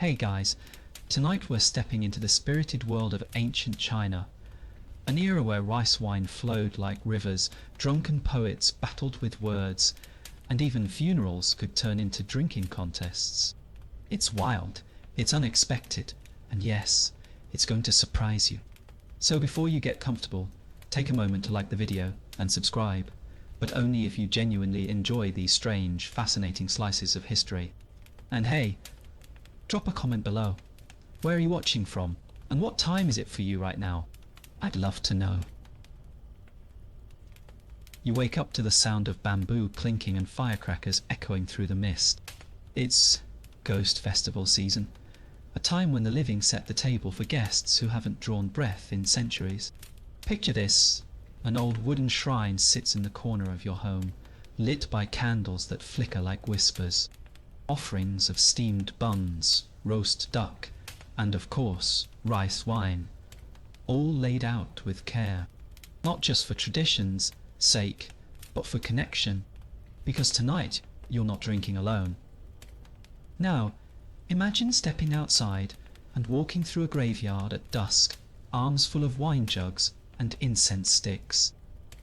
Hey guys, tonight we're stepping into the spirited world of ancient China, an era where rice wine flowed like rivers, drunken poets battled with words, and even funerals could turn into drinking contests. It's wild, it's unexpected, and yes, it's going to surprise you. So before you get comfortable, take a moment to like the video and subscribe, but only if you genuinely enjoy these strange, fascinating slices of history. And hey, drop a comment below. Where are you watching from? And what time is it for you right now? I'd love to know. You wake up to the sound of bamboo clinking and firecrackers echoing through the mist. It's Ghost Festival season, a time when the living set the table for guests who haven't drawn breath in centuries. Picture this: an old wooden shrine sits in the corner of your home, lit by candles that flicker like whispers. Offerings of steamed buns, roast duck, and of course, rice wine, all laid out with care, not just for tradition's sake, but for connection, because tonight you're not drinking alone. Now, imagine stepping outside and walking through a graveyard at dusk, arms full of wine jugs and incense sticks.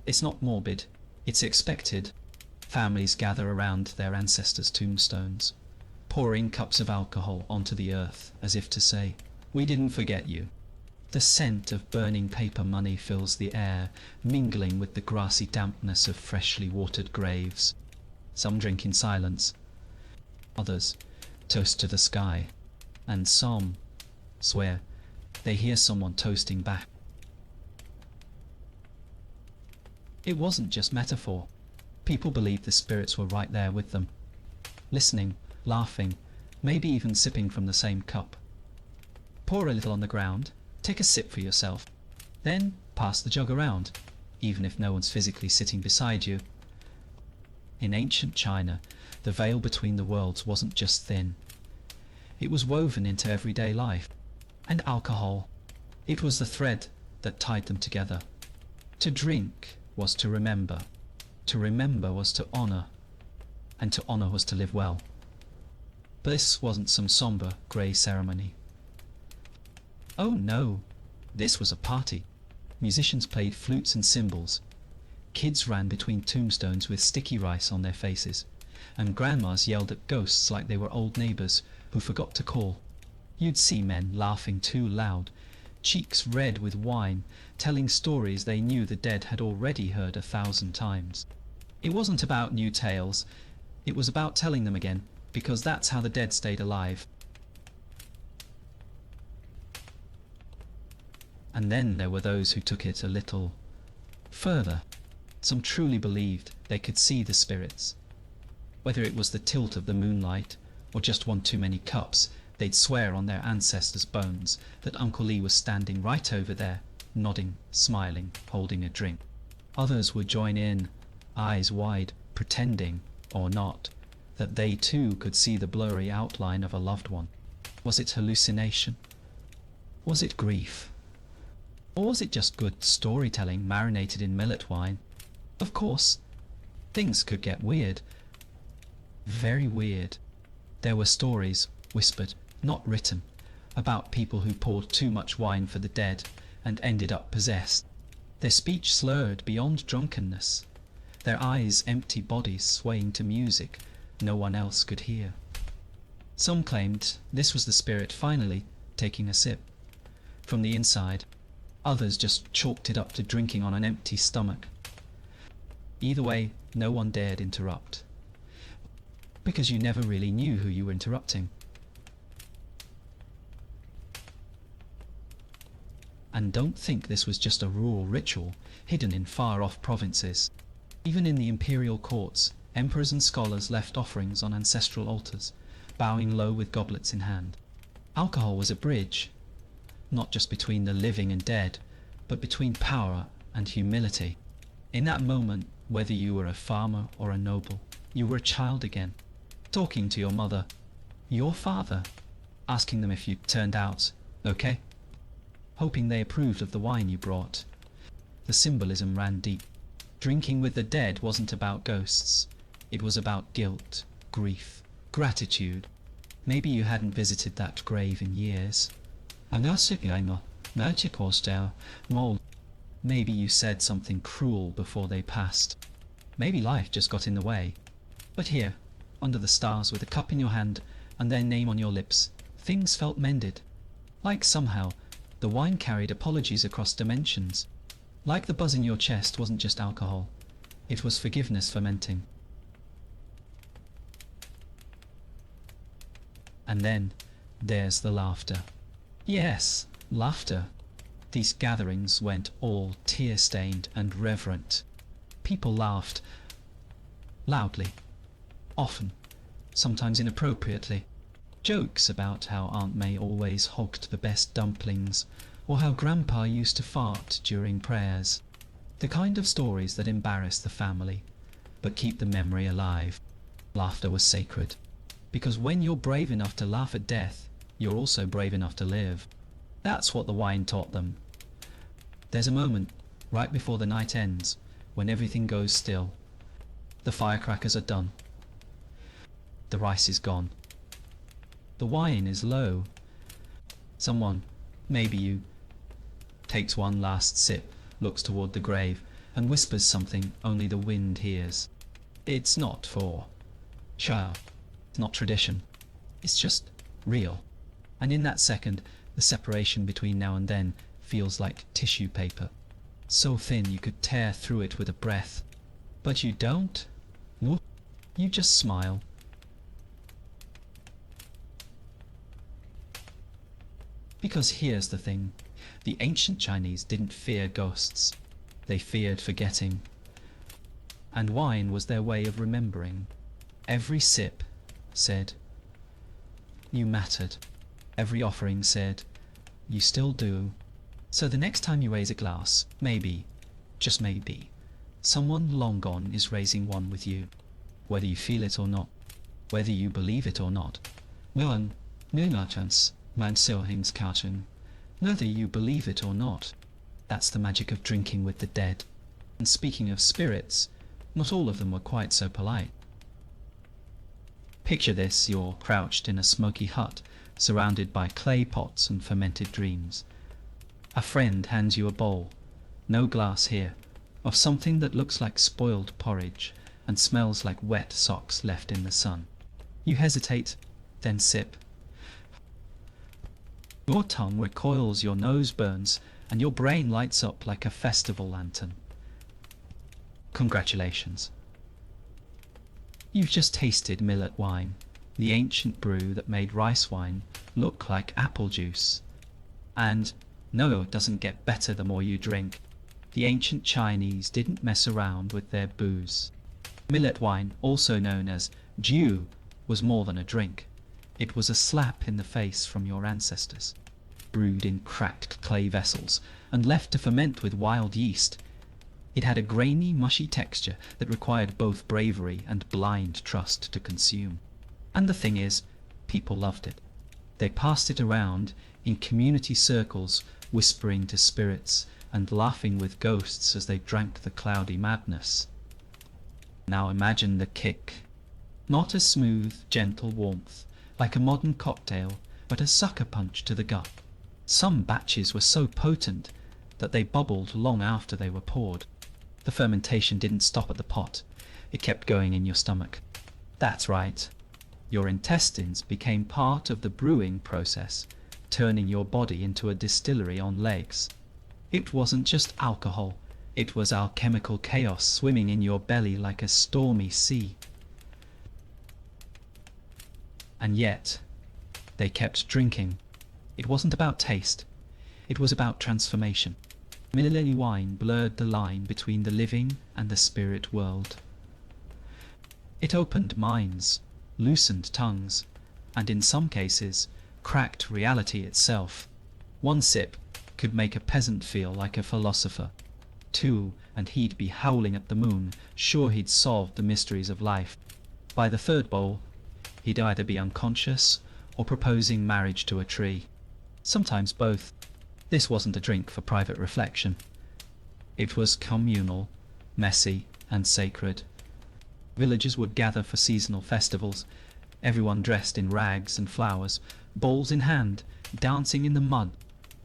It's not morbid, it's expected. Families gather around their ancestors' tombstones, pouring cups of alcohol onto the earth as if to say, "We didn't forget you." The scent of burning paper money fills the air, mingling with the grassy dampness of freshly watered graves. Some drink in silence, others toast to the sky, and some swear they hear someone toasting back. It wasn't just metaphor. People believed the spirits were right there with them, listening, laughing, maybe even sipping from the same cup. Pour a little on the ground, take a sip for yourself, then pass the jug around, even if no one's physically sitting beside you. In ancient China, the veil between the worlds wasn't just thin. It was woven into everyday life. And alcohol, it was the thread that tied them together. To drink was to remember was to honor, and to honor was to live well. But this wasn't some somber, grey ceremony. Oh no, this was a party. Musicians played flutes and cymbals. Kids ran between tombstones with sticky rice on their faces, and grandmas yelled at ghosts like they were old neighbors who forgot to call. You'd see men laughing too loud, cheeks red with wine, telling stories they knew the dead had already heard 1,000 times. It wasn't about new tales, it was about telling them again, because that's how the dead stayed alive. And then there were those who took it a little further. Some truly believed they could see the spirits. Whether it was the tilt of the moonlight, or just one too many cups, they'd swear on their ancestors' bones that Uncle Lee was standing right over there, nodding, smiling, holding a drink. Others would join in, eyes wide, pretending, or not, that they too could see the blurry outline of a loved one. Was it hallucination? Was it grief? Or was it just good storytelling marinated in millet wine? Of course, things could get weird. Very weird. There were stories, whispered, not written, about people who poured too much wine for the dead and ended up possessed. Their speech slurred beyond drunkenness, their eyes empty bodies swaying to music no one else could hear. Some claimed this was the spirit finally taking a sip from the inside. Others just chalked it up to drinking on an empty stomach. Either way, no one dared interrupt, because you never really knew who you were interrupting. And don't think this was just a rural ritual hidden in far-off provinces. Even in the imperial courts, emperors and scholars left offerings on ancestral altars, bowing low with goblets in hand. Alcohol was a bridge, not just between the living and dead, but between power and humility. In that moment, whether you were a farmer or a noble, you were a child again, talking to your mother, your father, asking them if you turned out okay, hoping they approved of the wine you brought. The symbolism ran deep. Drinking with the dead wasn't about ghosts. It was about guilt, grief, gratitude. Maybe you hadn't visited that grave in years. Maybe you said something cruel before they passed. Maybe life just got in the way. But here, under the stars with a cup in your hand and their name on your lips, things felt mended. Like somehow, the wine carried apologies across dimensions. Like the buzz in your chest wasn't just alcohol. It was forgiveness fermenting. And then, there's the laughter. Yes, laughter. These gatherings went all tear-stained and reverent. People laughed. Loudly. Often. Sometimes inappropriately. Jokes about how Aunt May always hogged the best dumplings, or how Grandpa used to fart during prayers. The kind of stories that embarrass the family, but keep the memory alive. Laughter was sacred. Because when you're brave enough to laugh at death, you're also brave enough to live. That's what the wine taught them. There's a moment, right before the night ends, when everything goes still. The firecrackers are done. The rice is gone. The wine is low. Someone, maybe you, takes one last sip, looks toward the grave, and whispers something only the wind hears. It's not for show. It's not tradition. It's just real. And in that second, the separation between now and then feels like tissue paper. So thin you could tear through it with a breath. But you don't. You just smile. Because here's the thing. The ancient Chinese didn't fear ghosts. They feared forgetting. And wine was their way of remembering. Every sip said, you mattered. Every offering said, you still do. So the next time you raise a glass, maybe, just maybe, someone long gone is raising one with you. Whether you feel it or not, whether you believe it or not. Whether you believe it or not. That's the magic of drinking with the dead. And speaking of spirits, not all of them were quite so polite. Picture this, you're crouched in a smoky hut, surrounded by clay pots and fermented dreams. A friend hands you a bowl, no glass here, of something that looks like spoiled porridge and smells like wet socks left in the sun. You hesitate, then sip. Your tongue recoils, your nose burns, and your brain lights up like a festival lantern. Congratulations. You've just tasted millet wine, the ancient brew that made rice wine look like apple juice. And no, it doesn't get better the more you drink. The ancient Chinese didn't mess around with their booze. Millet wine, also known as jiu, was more than a drink. It was a slap in the face from your ancestors. Brewed in cracked clay vessels and left to ferment with wild yeast. It had a grainy, mushy texture that required both bravery and blind trust to consume. And the thing is, people loved it. They passed it around in community circles, whispering to spirits and laughing with ghosts as they drank the cloudy madness. Now imagine the kick. Not a smooth, gentle warmth, like a modern cocktail, but a sucker punch to the gut. Some batches were so potent that they bubbled long after they were poured. The fermentation didn't stop at the pot. It kept going in your stomach. That's right. Your intestines became part of the brewing process, turning your body into a distillery on legs. It wasn't just alcohol. It was alchemical chaos swimming in your belly like a stormy sea. And yet, they kept drinking. It wasn't about taste. It was about transformation. Millet wine blurred the line between the living and the spirit world. It opened minds, loosened tongues, and in some cases, cracked reality itself. One sip could make a peasant feel like a philosopher. Two, and he'd be howling at the moon, sure he'd solved the mysteries of life. By the third bowl, he'd either be unconscious or proposing marriage to a tree. Sometimes both. This wasn't a drink for private reflection. It was communal, messy, and sacred. Villagers would gather for seasonal festivals, everyone dressed in rags and flowers, bowls in hand, dancing in the mud.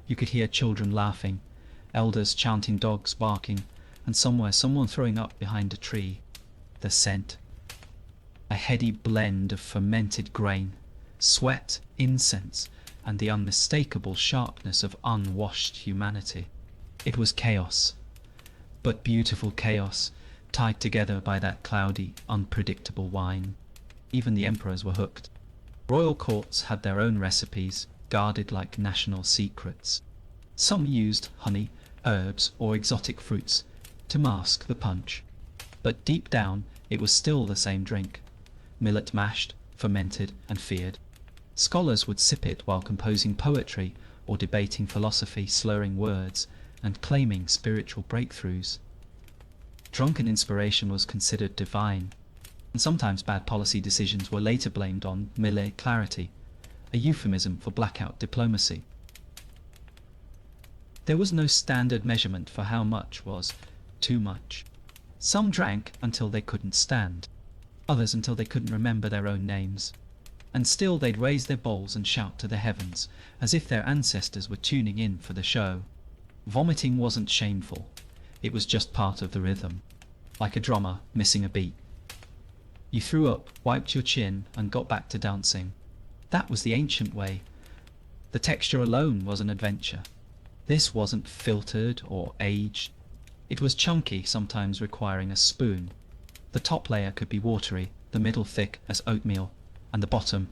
You could hear children laughing, elders chanting, dogs barking, and somewhere someone throwing up behind a tree. The scent, a heady blend of fermented grain, sweat, incense, and the unmistakable sharpness of unwashed humanity. It was chaos, but beautiful chaos, tied together by that cloudy, unpredictable wine. Even the emperors were hooked. Royal courts had their own recipes, guarded like national secrets. Some used honey, herbs, or exotic fruits to mask the punch. But deep down, it was still the same drink. Millet mashed, fermented, and feared. Scholars would sip it while composing poetry or debating philosophy, slurring words, and claiming spiritual breakthroughs. Drunken inspiration was considered divine, and sometimes bad policy decisions were later blamed on millet clarity, a euphemism for blackout diplomacy. There was no standard measurement for how much was too much. Some drank until they couldn't stand, others until they couldn't remember their own names. And still they'd raise their bowls and shout to the heavens, as if their ancestors were tuning in for the show. Vomiting wasn't shameful. It was just part of the rhythm, like a drummer missing a beat. You threw up, wiped your chin, and got back to dancing. That was the ancient way. The texture alone was an adventure. This wasn't filtered or aged. It was chunky, sometimes requiring a spoon. The top layer could be watery, the middle thick as oatmeal, and the bottom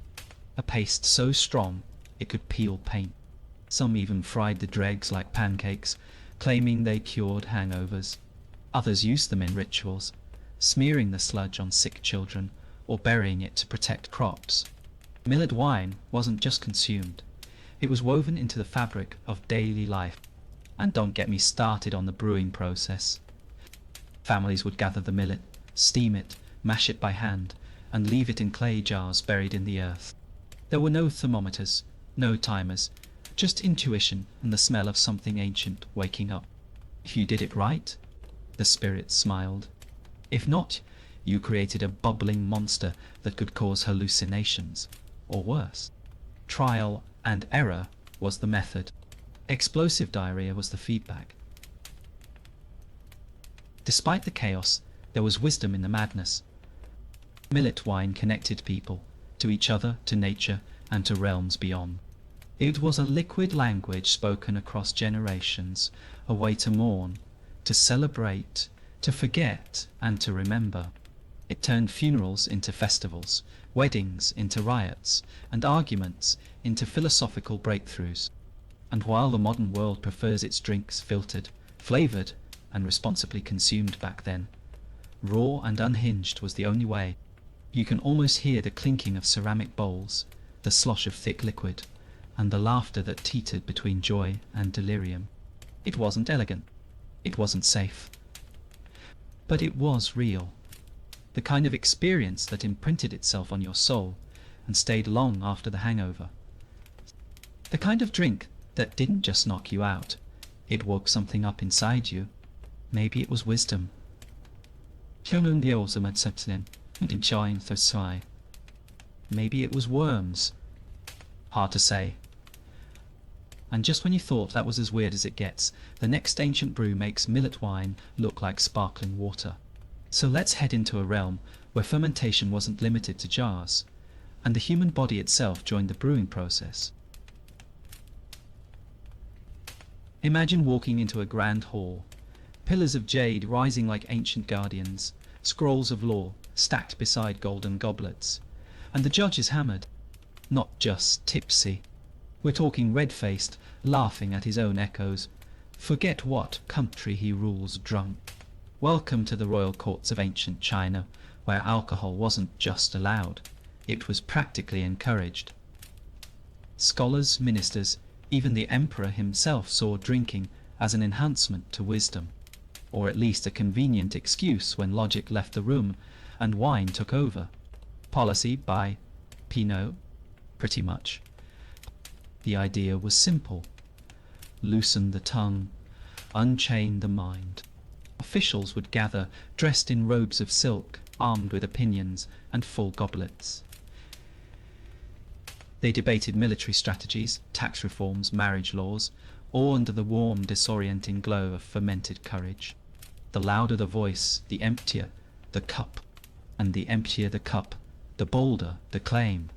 a paste so strong it could peel paint. Some even fried the dregs like pancakes, claiming they cured hangovers. Others used them in rituals, smearing the sludge on sick children or burying it to protect crops. Millet wine wasn't just consumed. It was woven into the fabric of daily life. And don't get me started on the brewing process. Families would gather the millet, steam it, mash it by hand, and leave it in clay jars buried in the earth. There were no thermometers, no timers, just intuition and the smell of something ancient waking up. If you did it right, the spirit smiled. If not, you created a bubbling monster that could cause hallucinations, or worse. Trial and error was the method. Explosive diarrhea was the feedback. Despite the chaos, there was wisdom in the madness. Millet wine connected people, to each other, to nature, and to realms beyond. It was a liquid language spoken across generations, a way to mourn, to celebrate, to forget, and to remember. It turned funerals into festivals, weddings into riots, and arguments into philosophical breakthroughs. And while the modern world prefers its drinks filtered, flavoured, and responsibly consumed back then, raw and unhinged was the only way. You can almost hear the clinking of ceramic bowls, the slosh of thick liquid, and the laughter that teetered between joy and delirium. It wasn't elegant. It wasn't safe. But it was real. The kind of experience that imprinted itself on your soul and stayed long after the hangover. The kind of drink that didn't just knock you out. It woke something up inside you. Maybe it was wisdom. Maybe it was worms. Hard to say. And just when you thought that was as weird as it gets, the next ancient brew makes millet wine look like sparkling water. So let's head into a realm where fermentation wasn't limited to jars, and the human body itself joined the brewing process. Imagine walking into a grand hall, pillars of jade rising like ancient guardians, scrolls of law stacked beside golden goblets, and the judge is hammered, not just tipsy. We're talking red-faced, laughing at his own echoes. Forget what country he rules drunk. Welcome to the royal courts of ancient China, where alcohol wasn't just allowed, it was practically encouraged. Scholars, ministers, even the emperor himself saw drinking as an enhancement to wisdom, or at least a convenient excuse when logic left the room and wine took over. Policy by Pinot, pretty much. The idea was simple. Loosen the tongue, unchain the mind. Officials would gather, dressed in robes of silk, armed with opinions and full goblets. They debated military strategies, tax reforms, marriage laws, all under the warm, disorienting glow of fermented courage. The louder the voice, the emptier the cup, and the emptier the cup, the bolder the claim.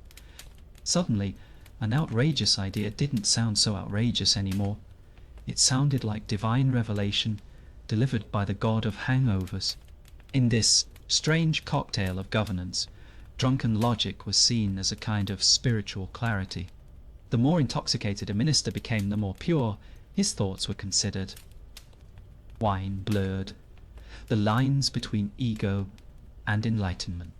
Suddenly, an outrageous idea didn't sound so outrageous anymore. It sounded like divine revelation delivered by the god of hangovers. In this strange cocktail of governance, drunken logic was seen as a kind of spiritual clarity. The more intoxicated a minister became, the more pure his thoughts were considered. Wine blurred the lines between ego and enlightenment.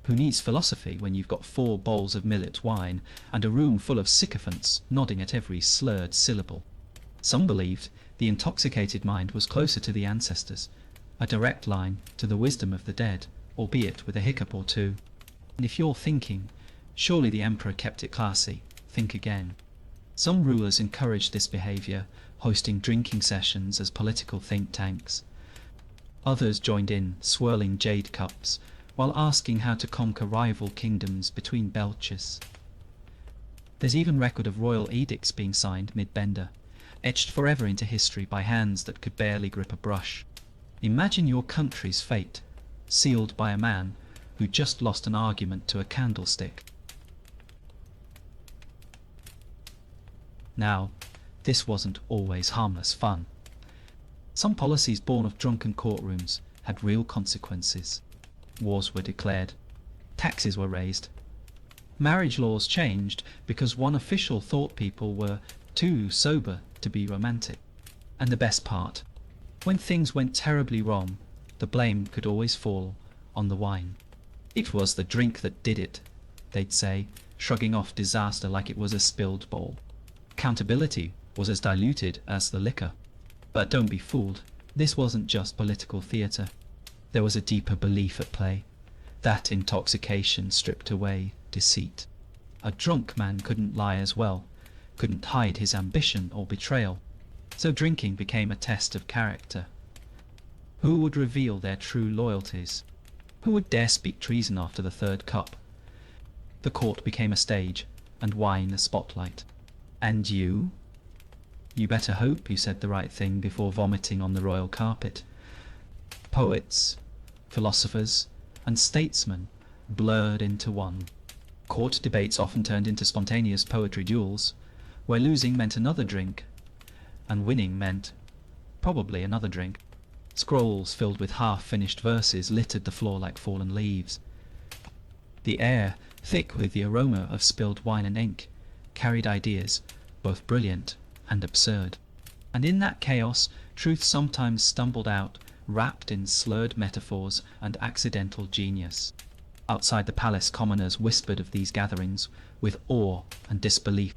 Who needs philosophy when you've got 4 bowls of millet wine and a room full of sycophants nodding at every slurred syllable? Some believed the intoxicated mind was closer to the ancestors, a direct line to the wisdom of the dead, albeit with a hiccup or two. And if you're thinking, surely the emperor kept it classy, think again. Some rulers encouraged this behavior, hosting drinking sessions as political think tanks. Others joined in, swirling jade cups, while asking how to conquer rival kingdoms between belches. There's even record of royal edicts being signed mid-bender, etched forever into history by hands that could barely grip a brush. Imagine your country's fate, sealed by a man who just lost an argument to a candlestick. Now, this wasn't always harmless fun. Some policies born of drunken courtrooms had real consequences. Wars were declared. Taxes were raised. Marriage laws changed because one official thought people were too sober to be romantic. And the best part, when things went terribly wrong, the blame could always fall on the wine. It was the drink that did it, they'd say, shrugging off disaster like it was a spilled bowl. Accountability was as diluted as the liquor. But don't be fooled, this wasn't just political theatre. There was a deeper belief at play. That intoxication stripped away deceit. A drunk man couldn't lie as well, couldn't hide his ambition or betrayal. So drinking became a test of character. Who would reveal their true loyalties? Who would dare speak treason after the 3rd cup? The court became a stage, and wine a spotlight. And you? You better hope you said the right thing before vomiting on the royal carpet. Poets, philosophers, and statesmen blurred into one. Court debates often turned into spontaneous poetry duels, where losing meant another drink, and winning meant probably another drink. Scrolls filled with half-finished verses littered the floor like fallen leaves. The air, thick with the aroma of spilled wine and ink, carried ideas, both brilliant and absurd. And in that chaos, truth sometimes stumbled out, wrapped in slurred metaphors and accidental genius. Outside the palace, commoners whispered of these gatherings with awe and disbelief.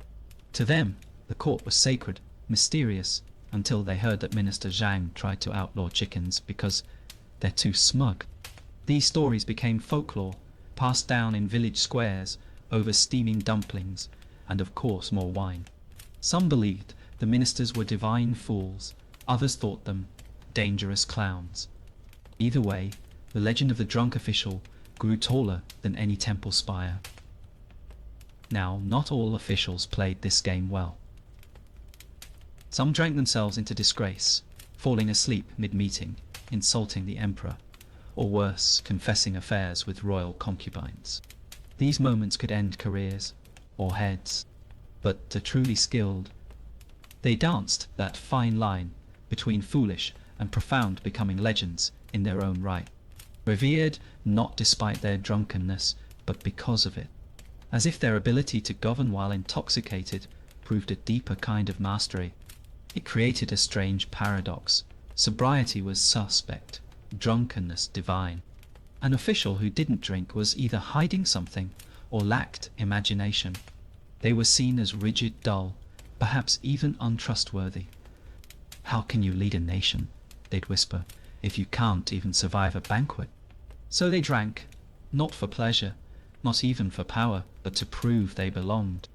To them, the court was sacred, mysterious, until they heard that Minister Zhang tried to outlaw chickens because they're too smug. These stories became folklore, passed down in village squares over steaming dumplings, and of course more wine. Some believed the ministers were divine fools, others thought them dangerous clowns. Either way, the legend of the drunk official grew taller than any temple spire. Now, not all officials played this game well. Some drank themselves into disgrace, falling asleep mid-meeting, insulting the emperor, or worse, confessing affairs with royal concubines. These moments could end careers, or heads. But the truly skilled, they danced that fine line between foolish and profound, becoming legends in their own right. Revered not despite their drunkenness, but because of it. As if their ability to govern while intoxicated proved a deeper kind of mastery. It created a strange paradox. Sobriety was suspect, drunkenness divine. An official who didn't drink was either hiding something or lacked imagination. They were seen as rigid, dull, perhaps even untrustworthy. "How can you lead a nation," they'd whisper, "if you can't even survive a banquet?" So they drank, not for pleasure, not even for power, but to prove they belonged,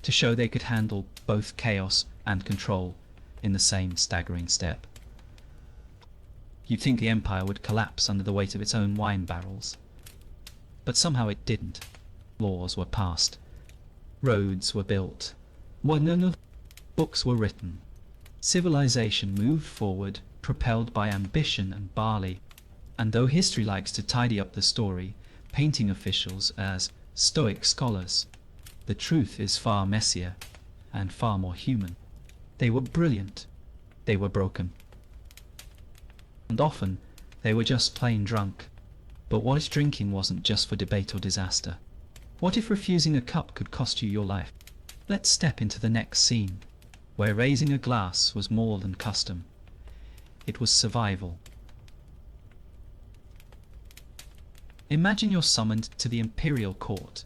to show they could handle both chaos and control in the same staggering step. You'd think the empire would collapse under the weight of its own wine barrels. But somehow it didn't. Laws were passed. Roads were built. Books were written. Civilization moved forward, propelled by ambition and barley. And though history likes to tidy up the story, painting officials as stoic scholars, the truth is far messier and far more human. They were brilliant. They were broken. And often, they were just plain drunk. But what if drinking wasn't just for debate or disaster? What if refusing a cup could cost you your life? Let's step into the next scene, where raising a glass was more than custom. It was survival. Imagine you're summoned to the imperial court.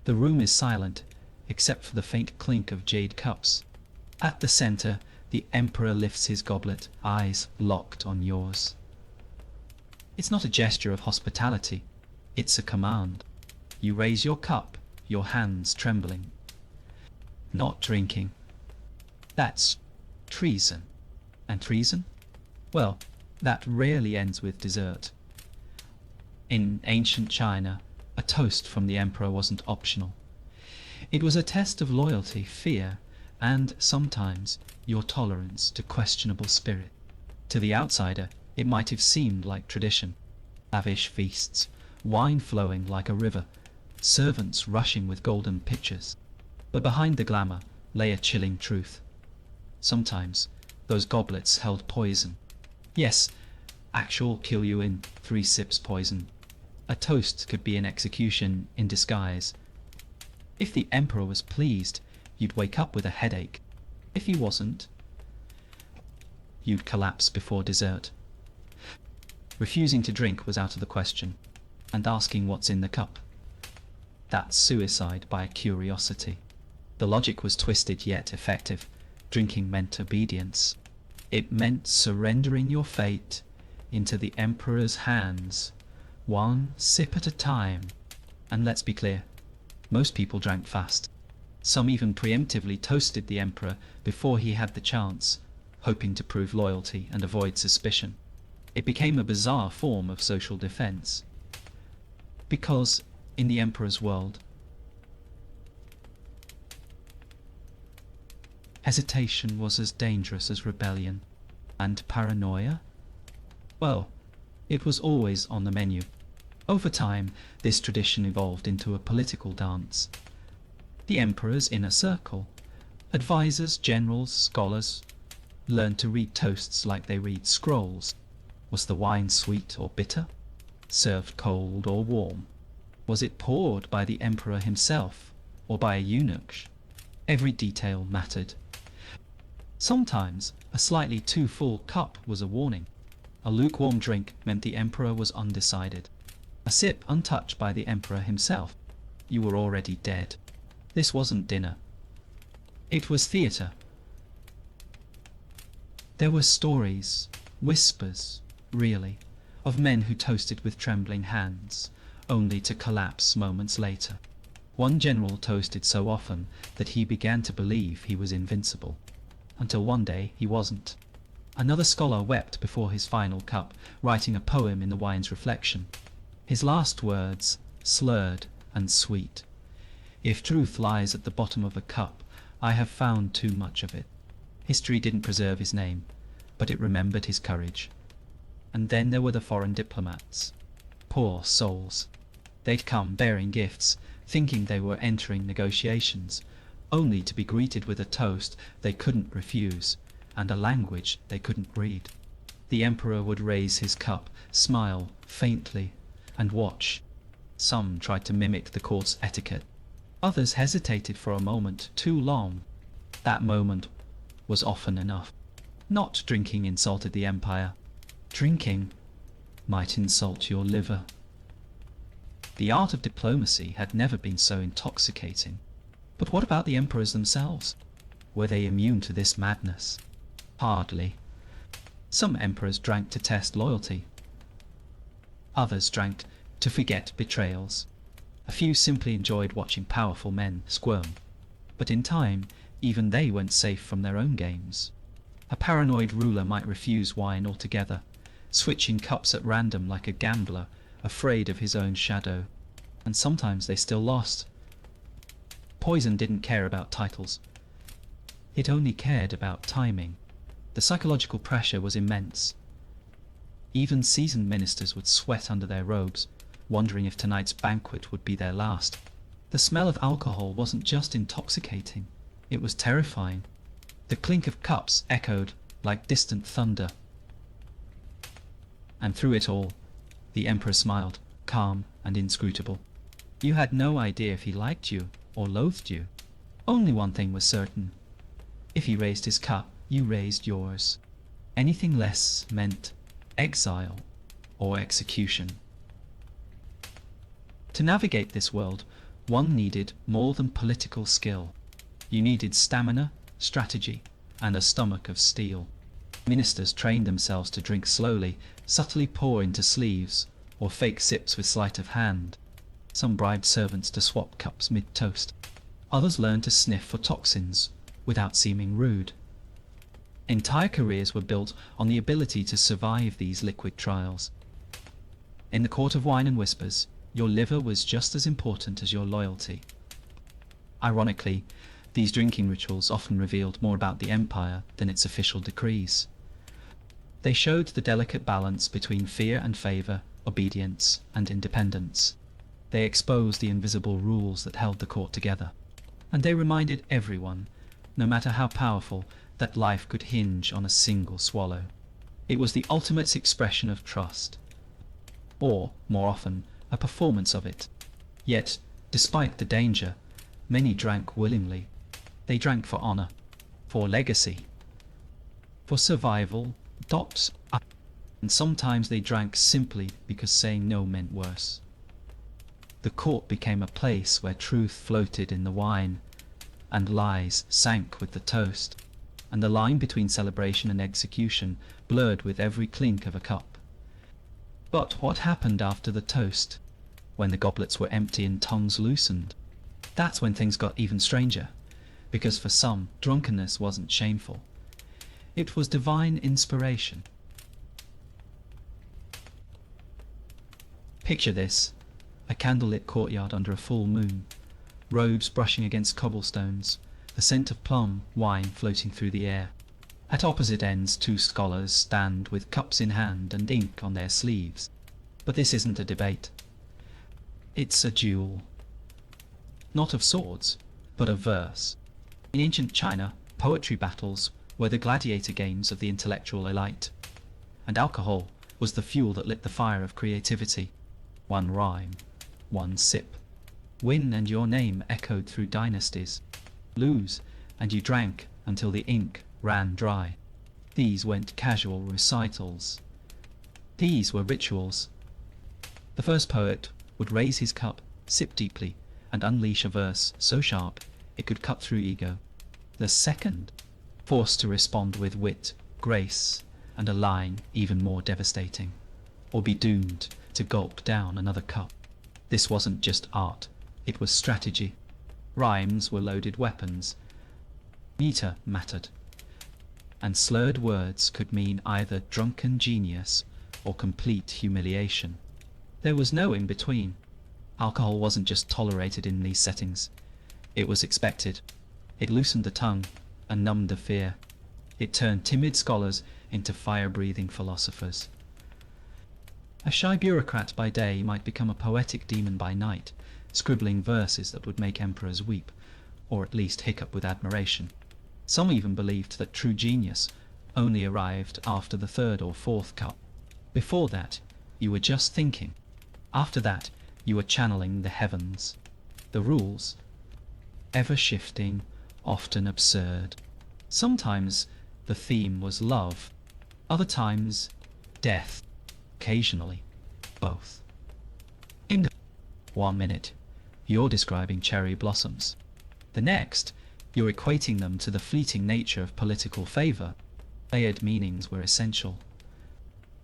The room is silent, except for the faint clink of jade cups. At the center, the emperor lifts his goblet, eyes locked on yours. It's not a gesture of hospitality, it's a command. You raise your cup, your hands trembling. Not drinking. That's treason. And treason? Well, that rarely ends with dessert. In ancient China, a toast from the emperor wasn't optional. It was a test of loyalty, fear, and sometimes your tolerance to questionable spirit. To the outsider, it might have seemed like tradition. Lavish feasts, wine flowing like a river, servants rushing with golden pitchers. But behind the glamour lay a chilling truth. Sometimes those goblets held poison. Yes, actual kill you in 3 sips poison. A toast could be an execution in disguise. If the emperor was pleased, you'd wake up with a headache. If he wasn't, you'd collapse before dessert. Refusing to drink was out of the question, and asking what's in the cup. That's suicide by curiosity. The logic was twisted yet effective. Drinking meant obedience. It meant surrendering your fate into the emperor's hands, one sip at a time. And let's be clear, most people drank fast. Some even preemptively toasted the emperor before he had the chance, hoping to prove loyalty and avoid suspicion. It became a bizarre form of social defense. Because, in the emperor's world, hesitation was as dangerous as rebellion. And paranoia? Well, it was always on the menu. Over time, this tradition evolved into a political dance. The emperor's inner circle, advisors, generals, scholars, learned to read toasts like they read scrolls. Was the wine sweet or bitter? Served cold or warm? Was it poured by the emperor himself or by a eunuch? Every detail mattered. Sometimes a slightly too full cup was a warning. A lukewarm drink meant the emperor was undecided. A sip untouched by the emperor himself, you were already dead. This wasn't dinner. It was theatre. There were stories, whispers, really, of men who toasted with trembling hands, only to collapse moments later. One general toasted so often that he began to believe he was invincible, until one day he wasn't. Another scholar wept before his final cup, writing a poem in the wine's reflection. His last words, slurred and sweet. If truth lies at the bottom of a cup, I have found too much of it. History didn't preserve his name, but it remembered his courage. And then there were the foreign diplomats. Poor souls. They'd come bearing gifts, thinking they were entering negotiations, only to be greeted with a toast they couldn't refuse, and a language they couldn't read. The emperor would raise his cup, smile faintly, and watch. Some tried to mimic the court's etiquette. Others hesitated for a moment too long. That moment was often enough. Not drinking insulted the empire. Drinking might insult your liver. The art of diplomacy had never been so intoxicating. But what about the emperors themselves? Were they immune to this madness? Hardly. Some emperors drank to test loyalty. Others drank to forget betrayals. A few simply enjoyed watching powerful men squirm. But in time, even they weren't safe from their own games. A paranoid ruler might refuse wine altogether, switching cups at random like a gambler, afraid of his own shadow. And sometimes they still lost. Poison didn't care about titles. It only cared about timing. The psychological pressure was immense. Even seasoned ministers would sweat under their robes, wondering if tonight's banquet would be their last. The smell of alcohol wasn't just intoxicating, it was terrifying. The clink of cups echoed like distant thunder. And through it all, the emperor smiled, calm and inscrutable. You had no idea if he liked you or loathed you. Only one thing was certain. If he raised his cup, you raised yours. Anything less meant exile or execution. To navigate this world, one needed more than political skill. You needed stamina, strategy, and a stomach of steel. Ministers trained themselves to drink slowly, subtly pour into sleeves, or fake sips with sleight of hand. Some bribed servants to swap cups mid-toast. Others learned to sniff for toxins, without seeming rude. Entire careers were built on the ability to survive these liquid trials. In the court of wine and whispers, your liver was just as important as your loyalty. Ironically, these drinking rituals often revealed more about the empire than its official decrees. They showed the delicate balance between fear and favor, obedience and independence. They exposed the invisible rules that held the court together. And they reminded everyone, no matter how powerful, that life could hinge on a single swallow. It was the ultimate expression of trust. Or, more often, a performance of it. Yet, despite the danger, many drank willingly. They drank for honor, for legacy, for survival, and sometimes they drank simply because saying no meant worse. The court became a place where truth floated in the wine, and lies sank with the toast, and the line between celebration and execution blurred with every clink of a cup. But what happened after the toast, when the goblets were empty and tongues loosened? That's when things got even stranger, because for some, drunkenness wasn't shameful. It was divine inspiration. Picture this, a candlelit courtyard under a full moon, robes brushing against cobblestones, the scent of plum wine floating through the air. At opposite ends, two scholars stand with cups in hand and ink on their sleeves. But this isn't a debate. It's a duel. Not of swords, but of verse. In ancient China, poetry battles were the gladiator games of the intellectual elite, and alcohol was the fuel that lit the fire of creativity. One rhyme, one sip. Win and your name echoed through dynasties. Lose, and you drank until the ink ran dry. These weren't casual recitals. These were rituals. The first poet would raise his cup, sip deeply, and unleash a verse so sharp it could cut through ego. The second, forced to respond with wit, grace, and a line even more devastating, or be doomed to gulp down another cup. This wasn't just art, it was strategy. Rhymes were loaded weapons. Meter mattered. And slurred words could mean either drunken genius or complete humiliation. There was no in between. Alcohol wasn't just tolerated in these settings. It was expected. It loosened the tongue and numbed the fear. It turned timid scholars into fire-breathing philosophers. A shy bureaucrat by day might become a poetic demon by night, scribbling verses that would make emperors weep, or at least hiccup with admiration. Some even believed that true genius only arrived after the third or fourth cup. Before that, you were just thinking. After that, you were channeling the heavens. The rules, ever-shifting, often absurd. Sometimes the theme was love, other times death, occasionally both. In 1 minute, you're describing cherry blossoms. The next, you're equating them to the fleeting nature of political favor. Layered meanings were essential.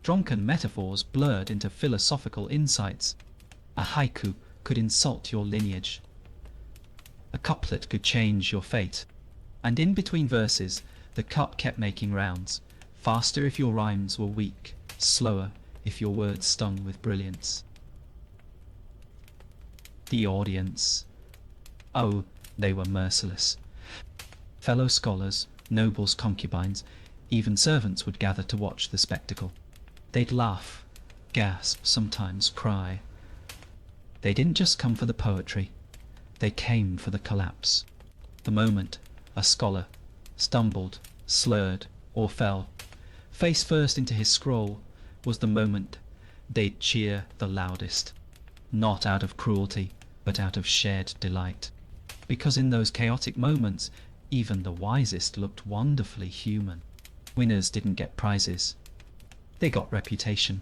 Drunken metaphors blurred into philosophical insights. A haiku could insult your lineage. A couplet could change your fate. And in between verses, the cup kept making rounds, faster if your rhymes were weak, slower if your words stung with brilliance. The audience. Oh, They were merciless. Fellow scholars, nobles' concubines, even servants would gather to watch the spectacle. They'd laugh, gasp, sometimes cry. They didn't just come for the poetry, they came for the collapse. The moment a scholar stumbled, slurred, or fell, face first into his scroll, was the moment they'd cheer the loudest, not out of cruelty, but out of shared delight. Because in those chaotic moments, even the wisest looked wonderfully human. Winners didn't get prizes. They got reputation.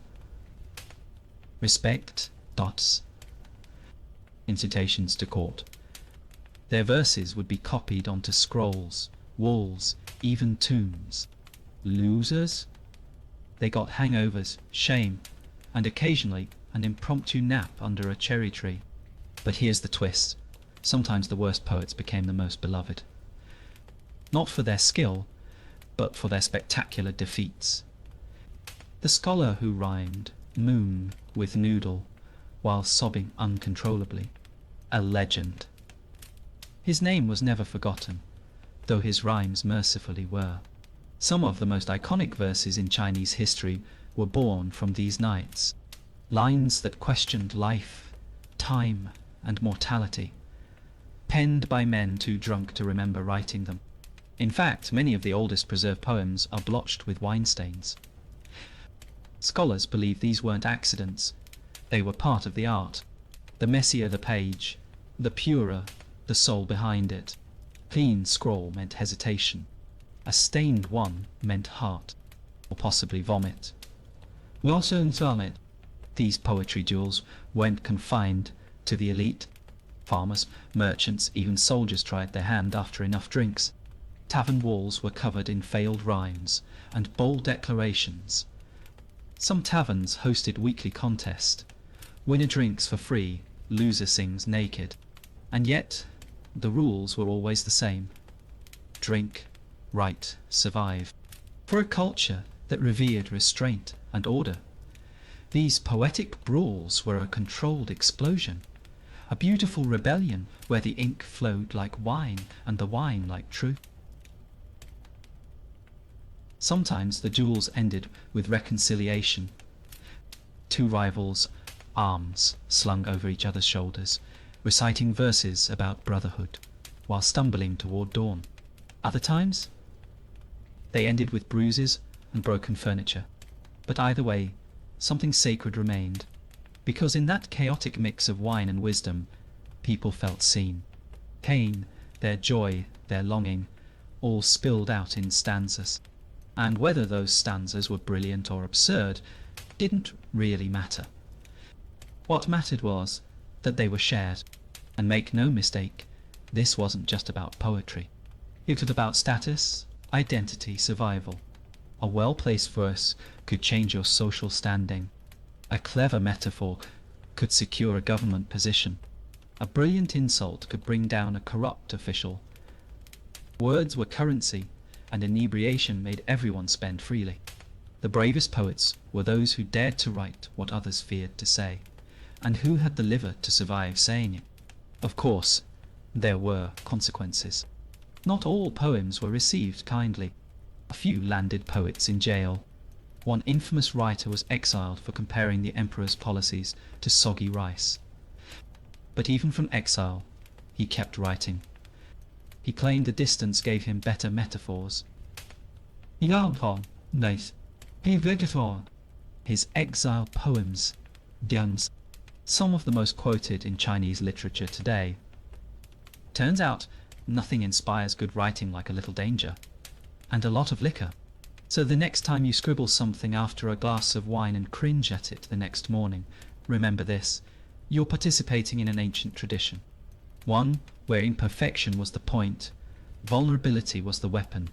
Respect, dots, incitations to court. Their verses would be copied onto scrolls, walls, even tombs. Losers? They got hangovers, shame, and occasionally an impromptu nap under a cherry tree. But here's the twist. Sometimes the worst poets became the most beloved. Not for their skill, but for their spectacular defeats. The scholar who rhymed moon with noodle while sobbing uncontrollably. A legend. His name was never forgotten, though his rhymes mercifully were. Some of the most iconic verses in Chinese history were born from these nights. Lines that questioned life, time, and mortality, penned by men too drunk to remember writing them. In fact, many of the oldest preserved poems are blotched with wine stains. Scholars believe these weren't accidents. They were part of the art. The messier the page, the purer the soul behind it. Clean scroll meant hesitation. A stained one meant heart, or possibly vomit. We also vomit. These poetry duels weren't confined to the elite. Farmers, merchants, even soldiers tried their hand after enough drinks. Tavern walls were covered in failed rhymes and bold declarations. Some taverns hosted weekly contests. Winner drinks for free, loser sings naked. And yet, the rules were always the same. Drink, write, survive. For a culture that revered restraint and order, these poetic brawls were a controlled explosion, a beautiful rebellion where the ink flowed like wine and the wine like truth. Sometimes the duels ended with reconciliation. Two rivals, arms slung over each other's shoulders, reciting verses about brotherhood, while stumbling toward dawn. Other times, they ended with bruises and broken furniture. But either way, something sacred remained, because in that chaotic mix of wine and wisdom, people felt seen. Pain, their joy, their longing, all spilled out in stanzas. And whether those stanzas were brilliant or absurd didn't really matter. What mattered was that they were shared. And make no mistake, this wasn't just about poetry. It was about status, identity, survival. A well-placed verse could change your social standing. A clever metaphor could secure a government position. A brilliant insult could bring down a corrupt official. Words were currency, and inebriation made everyone spend freely. The bravest poets were those who dared to write what others feared to say, and who had the liver to survive saying it. Of course, there were consequences. Not all poems were received kindly. A few landed poets in jail. One infamous writer was exiled for comparing the emperor's policies to soggy rice. But even from exile, he kept writing. He claimed the distance gave him better metaphors. Nice. His exile poems, Dians, some of the most quoted in Chinese literature today. Turns out, nothing inspires good writing like a little danger, and a lot of liquor. So the next time you scribble something after a glass of wine and cringe at it the next morning, remember this: you're participating in an ancient tradition. One where imperfection was the point, vulnerability was the weapon,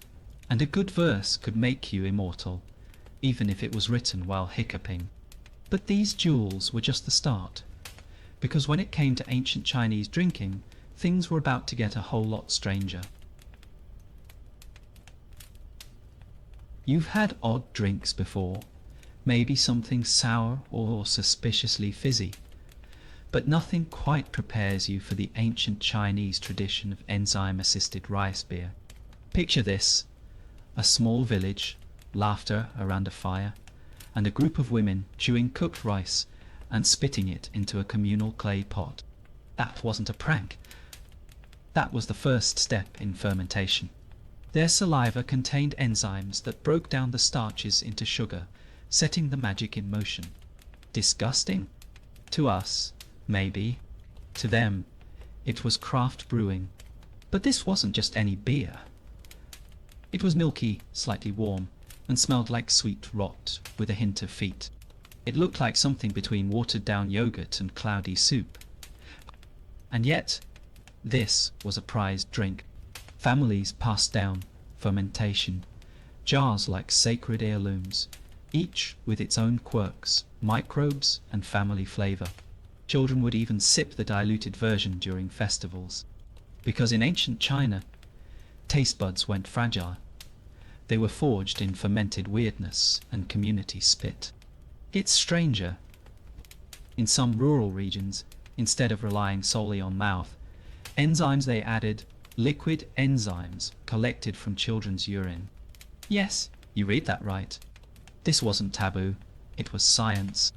and a good verse could make you immortal, even if it was written while hiccuping. But these duels were just the start, because when it came to ancient Chinese drinking, things were about to get a whole lot stranger. You've had odd drinks before, maybe something sour or suspiciously fizzy. But nothing quite prepares you for the ancient Chinese tradition of enzyme-assisted rice beer. Picture this: a small village, laughter around a fire, and a group of women chewing cooked rice and spitting it into a communal clay pot. That wasn't a prank. That was the first step in fermentation. Their saliva contained enzymes that broke down the starches into sugar, setting the magic in motion. Disgusting? To us, maybe. To them, it was craft brewing. But this wasn't just any beer. It was milky, slightly warm, and smelled like sweet rot with a hint of feet. It looked like something between watered-down yogurt and cloudy soup. And yet, this was a prized drink. Families passed down fermentation, jars like sacred heirlooms, each with its own quirks, microbes, and family flavor. Children would even sip the diluted version during festivals. Because in ancient China, taste buds went fragile. They were forged in fermented weirdness and community spit. It's stranger. In some rural regions, instead of relying solely on mouth, enzymes they added liquid enzymes collected from children's urine. Yes, you read that right. This wasn't taboo, it was science.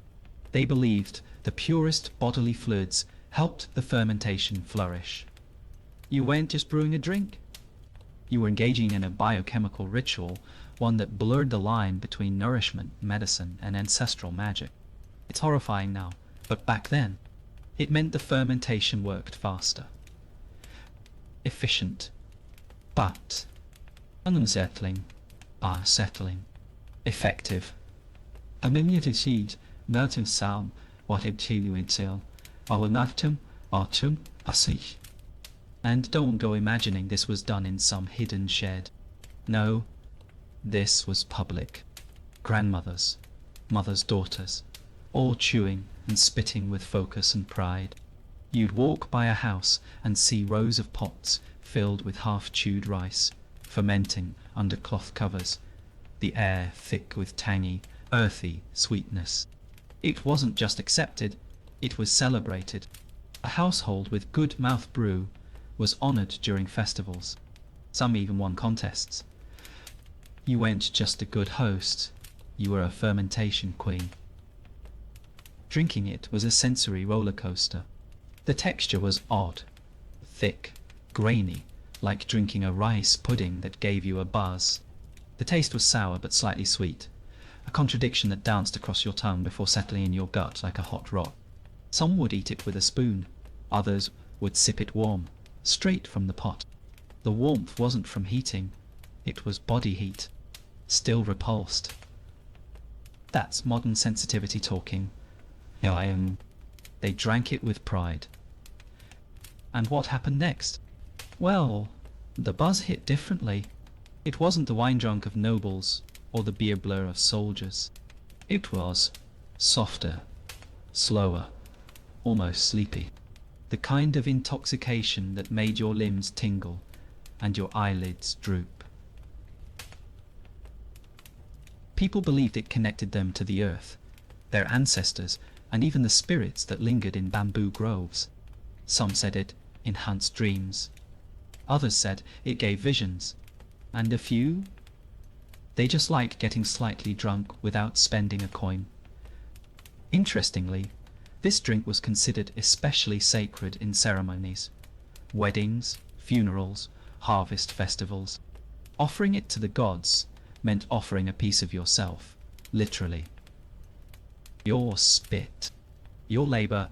They believed the purest bodily fluids helped the fermentation flourish. You weren't just brewing a drink. You were engaging in a biochemical ritual, one that blurred the line between nourishment, medicine, and ancestral magic. It's horrifying now, but back then, it meant the fermentation worked faster. Efficient, but unsettling, settling, effective. A million seeds melting sound what it to itself, or natum, autumn, asich. And don't go imagining this was done in some hidden shed. No, this was public. Grandmothers, mothers' daughters, all chewing and spitting with focus and pride. You'd walk by a house and see rows of pots filled with half-chewed rice, fermenting under cloth covers, the air thick with tangy, earthy sweetness. It wasn't just accepted, it was celebrated. A household with good mouth brew was honoured during festivals. Some even won contests. You weren't just a good host, you were a fermentation queen. Drinking it was a sensory roller coaster. The texture was odd, thick, grainy, like drinking a rice pudding that gave you a buzz. The taste was sour but slightly sweet, a contradiction that danced across your tongue before settling in your gut like a hot rock. Some would eat it with a spoon, others would sip it warm, straight from the pot. The warmth wasn't from heating, it was body heat, still repulsed. That's modern sensitivity talking. They drank it with pride. And what happened next? Well, the buzz hit differently. It wasn't the wine drunk of nobles or the beer blur of soldiers. It was softer, slower, almost sleepy. The kind of intoxication that made your limbs tingle and your eyelids droop. People believed it connected them to the earth, their ancestors, and even the spirits that lingered in bamboo groves. Some said it enhanced dreams. Others said it gave visions. And a few? They just liked getting slightly drunk without spending a coin. Interestingly, this drink was considered especially sacred in ceremonies. Weddings, funerals, harvest festivals. Offering it to the gods meant offering a piece of yourself, literally. Your spit, your labour,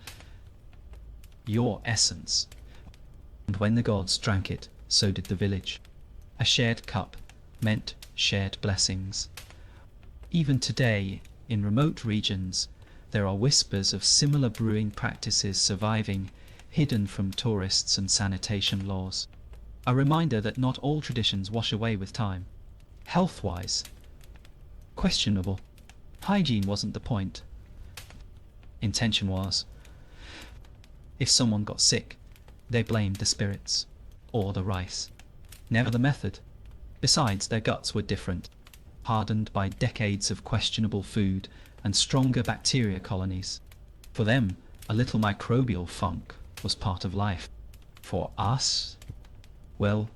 your essence. And when the gods drank it, so did the village. A shared cup meant shared blessings. Even today, in remote regions, there are whispers of similar brewing practices surviving, hidden from tourists and sanitation laws. A reminder that not all traditions wash away with time. Health-wise, questionable. Hygiene wasn't the point. Intention was. If someone got sick, they blamed the spirits, or the rice. Never the method. Besides, their guts were different, hardened by decades of questionable food and stronger bacteria colonies. For them, A little microbial funk was part of life. For us, well,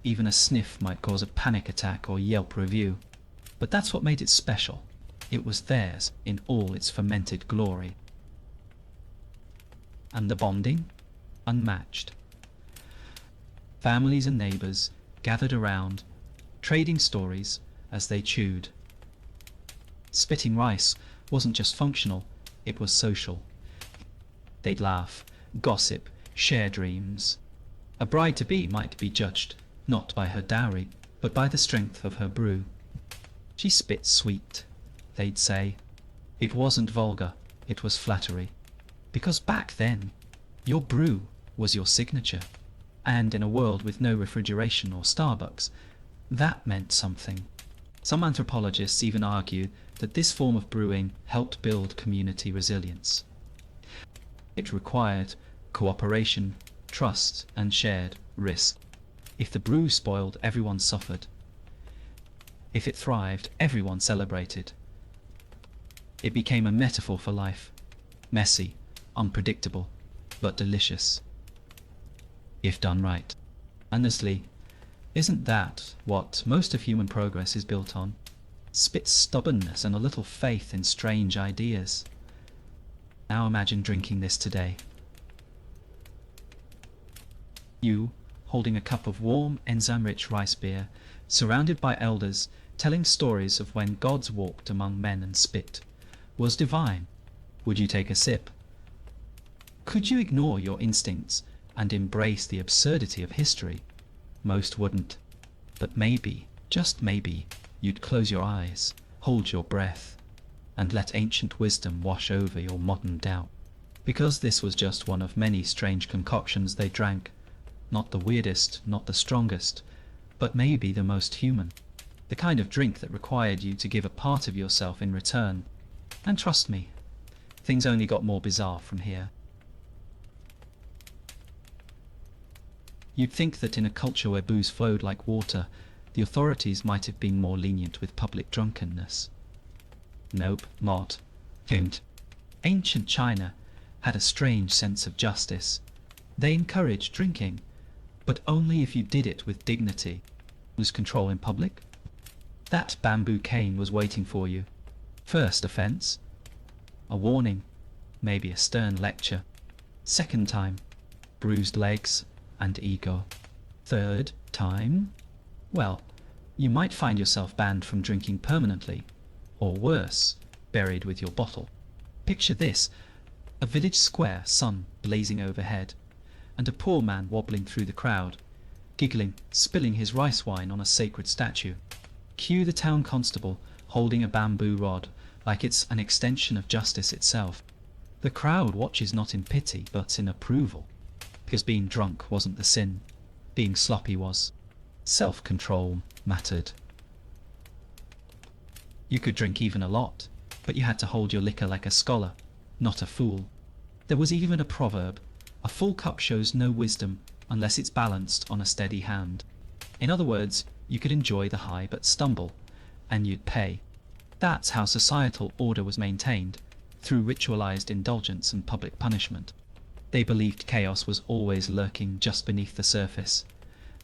even a sniff might cause a panic attack or Yelp review. But that's what made it special. It was theirs in all its fermented glory. And the bonding? Unmatched. Families and neighbours gathered around, trading stories as they chewed. Spitting rice wasn't just functional, it was social. They'd laugh, gossip, share dreams. A bride-to-be might be judged, not by her dowry, but by the strength of her brew. She spit sweet, they'd say. It wasn't vulgar, it was flattery. Because back then, your brew was your signature. And in a world with no refrigeration or Starbucks, that meant something. Some anthropologists even argue that this form of brewing helped build community resilience. It required cooperation, trust, and shared risk. If the brew spoiled, everyone suffered. If it thrived, everyone celebrated. It became a metaphor for life. Messy, unpredictable, but delicious. If done right. Honestly, isn't that what most of human progress is built on? Spit's stubbornness and a little faith in strange ideas. Now imagine drinking this today. You, holding a cup of warm, enzyme-rich rice beer, surrounded by elders, telling stories of when gods walked among men and spit, was divine. Would you take a sip? Could you ignore your instincts and embrace the absurdity of history? Most wouldn't. But maybe, just maybe, you'd close your eyes, hold your breath, and let ancient wisdom wash over your modern doubt. Because this was just one of many strange concoctions they drank. Not the weirdest, not the strongest, but maybe the most human. The kind of drink that required you to give a part of yourself in return. And trust me, things only got more bizarre from here. You'd think that in a culture where booze flowed like water, the authorities might have been more lenient with public drunkenness. Nope, not. Ancient China had a strange sense of justice. They encouraged drinking, but only if you did it with dignity. Lose control in public? That bamboo cane was waiting for you. First offence? A warning, maybe a stern lecture. Second time, bruised legs and ego. Third time? Well, you might find yourself banned from drinking permanently, or worse, buried with your bottle. Picture this, a village square, sun blazing overhead, and a poor man wobbling through the crowd, giggling, spilling his rice wine on a sacred statue. Cue the town constable holding a bamboo rod, like it's an extension of justice itself. The crowd watches not in pity, but in approval. Because being drunk wasn't the sin, being sloppy was. Self-control mattered. You could drink even a lot, but you had to hold your liquor like a scholar, not a fool. There was even a proverb, a full cup shows no wisdom unless it's balanced on a steady hand. In other words, you could enjoy the high but stumble, and you'd pay. That's how societal order was maintained, through ritualized indulgence and public punishment. They believed chaos was always lurking just beneath the surface,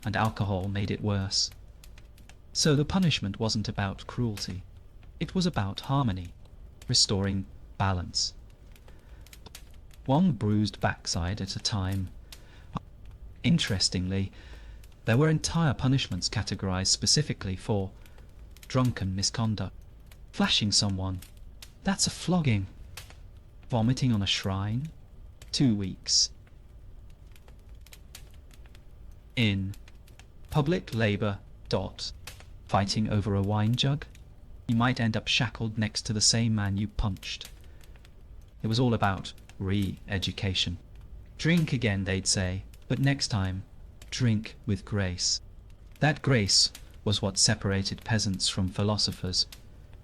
and alcohol made it worse. So the punishment wasn't about cruelty. It was about harmony, restoring balance. One bruised backside at a time. Interestingly, there were entire punishments categorized specifically for drunken misconduct. Flashing someone, that's a flogging. Vomiting on a shrine, 2 weeks. In public labor. Fighting over a wine jug, you might end up shackled next to the same man you punched. It was all about re-education. Drink again, they'd say, but next time, drink with grace. That grace was what separated peasants from philosophers,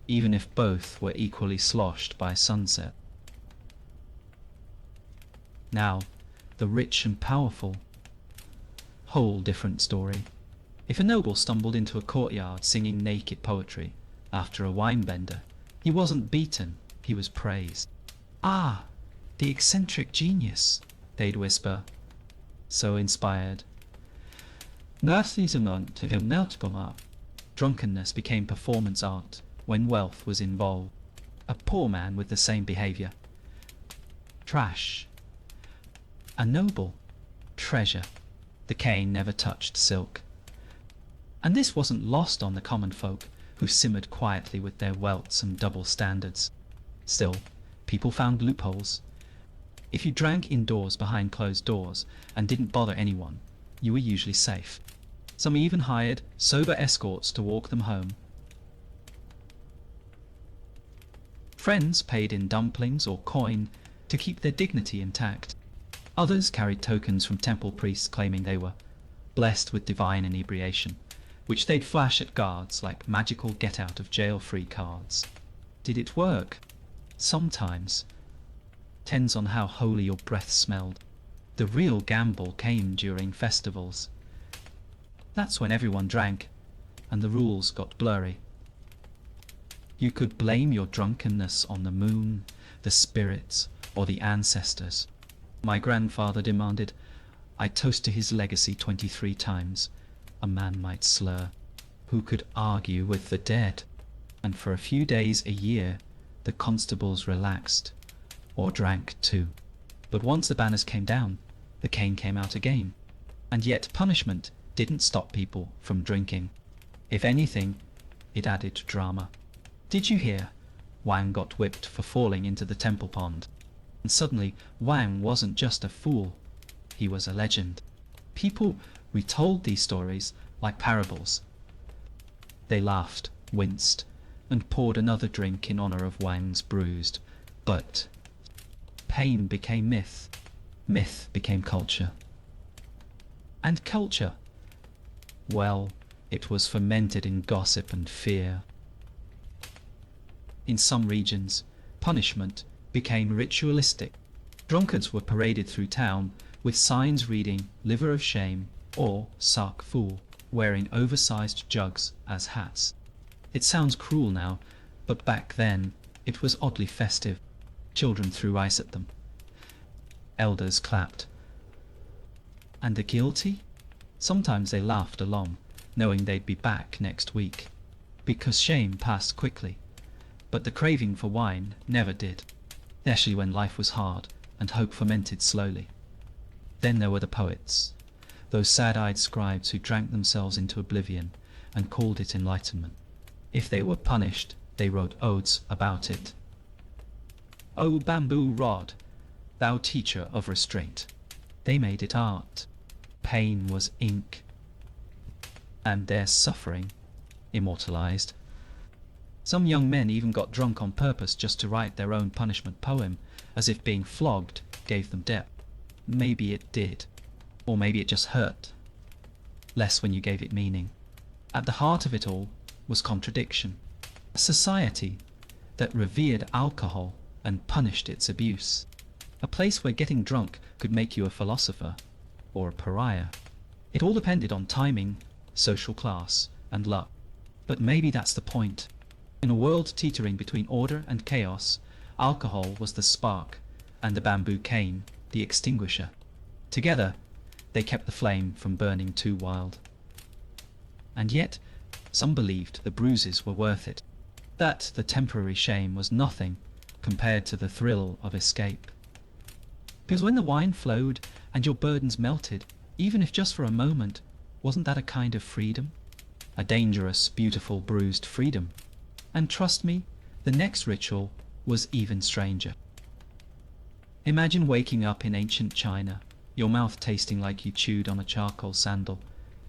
even if both were equally sloshed by sunset. Now, the rich and powerful. Whole different story. If a noble stumbled into a courtyard singing naked poetry after a wine bender, he wasn't beaten, he was praised. Ah, The eccentric genius, they'd whisper, so inspired. Drunkenness became performance art when wealth was involved. A poor man with the same behavior. Trash. A noble. Treasure. The cane never touched silk. And this wasn't lost on the common folk, who simmered quietly with their welts and double standards. Still, people found loopholes. If you drank indoors behind closed doors and didn't bother anyone, you were usually safe. Some even hired sober escorts to walk them home. Friends paid in dumplings or coin to keep their dignity intact. Others carried tokens from temple priests claiming they were blessed with divine inebriation, which they'd flash at guards like magical get-out-of-jail-free cards. Did it work? Sometimes. Depends on how holy your breath smelled. The real gamble came during festivals. That's when everyone drank, and the rules got blurry. You could blame your drunkenness on the moon, the spirits, or the ancestors. My grandfather demanded I toast to his legacy 23 times. A man might slur. Who could argue with the dead? And for a few days a year, the constables relaxed, or drank too. But once the banners came down, the cane came out again. And yet punishment didn't stop people from drinking. If anything, it added drama. Did you hear? Wang got whipped for falling into the temple pond. And suddenly, Wang wasn't just a fool. He was a legend. People retold these stories like parables. They laughed, winced, and poured another drink in honor of Wang's bruised. But pain became myth. Myth became culture. And culture, well, it was fermented in gossip and fear. In some regions, punishment became ritualistic. Drunkards were paraded through town with signs reading "Liver of Shame" or "Sark Fool," wearing oversized jugs as hats. It sounds cruel now, but back then it was oddly festive. Children threw ice at them. Elders clapped. And the guilty? Sometimes they laughed along, knowing they'd be back next week, because shame passed quickly. But the craving for wine never did, especially when life was hard and hope fermented slowly. Then there were the poets, those sad-eyed scribes who drank themselves into oblivion and called it enlightenment. If they were punished, they wrote odes about it. O bamboo rod, thou teacher of restraint. They made it art. Pain was ink, and their suffering immortalized. Some young men even got drunk on purpose just to write their own punishment poem, as if being flogged gave them depth. Maybe it did, or maybe it just hurt less when you gave it meaning. At the heart of it all was contradiction. A society that revered alcohol and punished its abuse. A place where getting drunk could make you a philosopher or a pariah. It all depended on timing, social class, and luck. But maybe that's the point. In a world teetering between order and chaos, alcohol was the spark, and the bamboo cane the extinguisher. Together, they kept the flame from burning too wild. And yet, some believed the bruises were worth it, that the temporary shame was nothing compared to the thrill of escape. Because when the wine flowed and your burdens melted, even if just for a moment, wasn't that a kind of freedom? A dangerous, beautiful, bruised freedom. And trust me, the next ritual was even stranger. Imagine waking up in ancient China, your mouth tasting like you chewed on a charcoal sandal,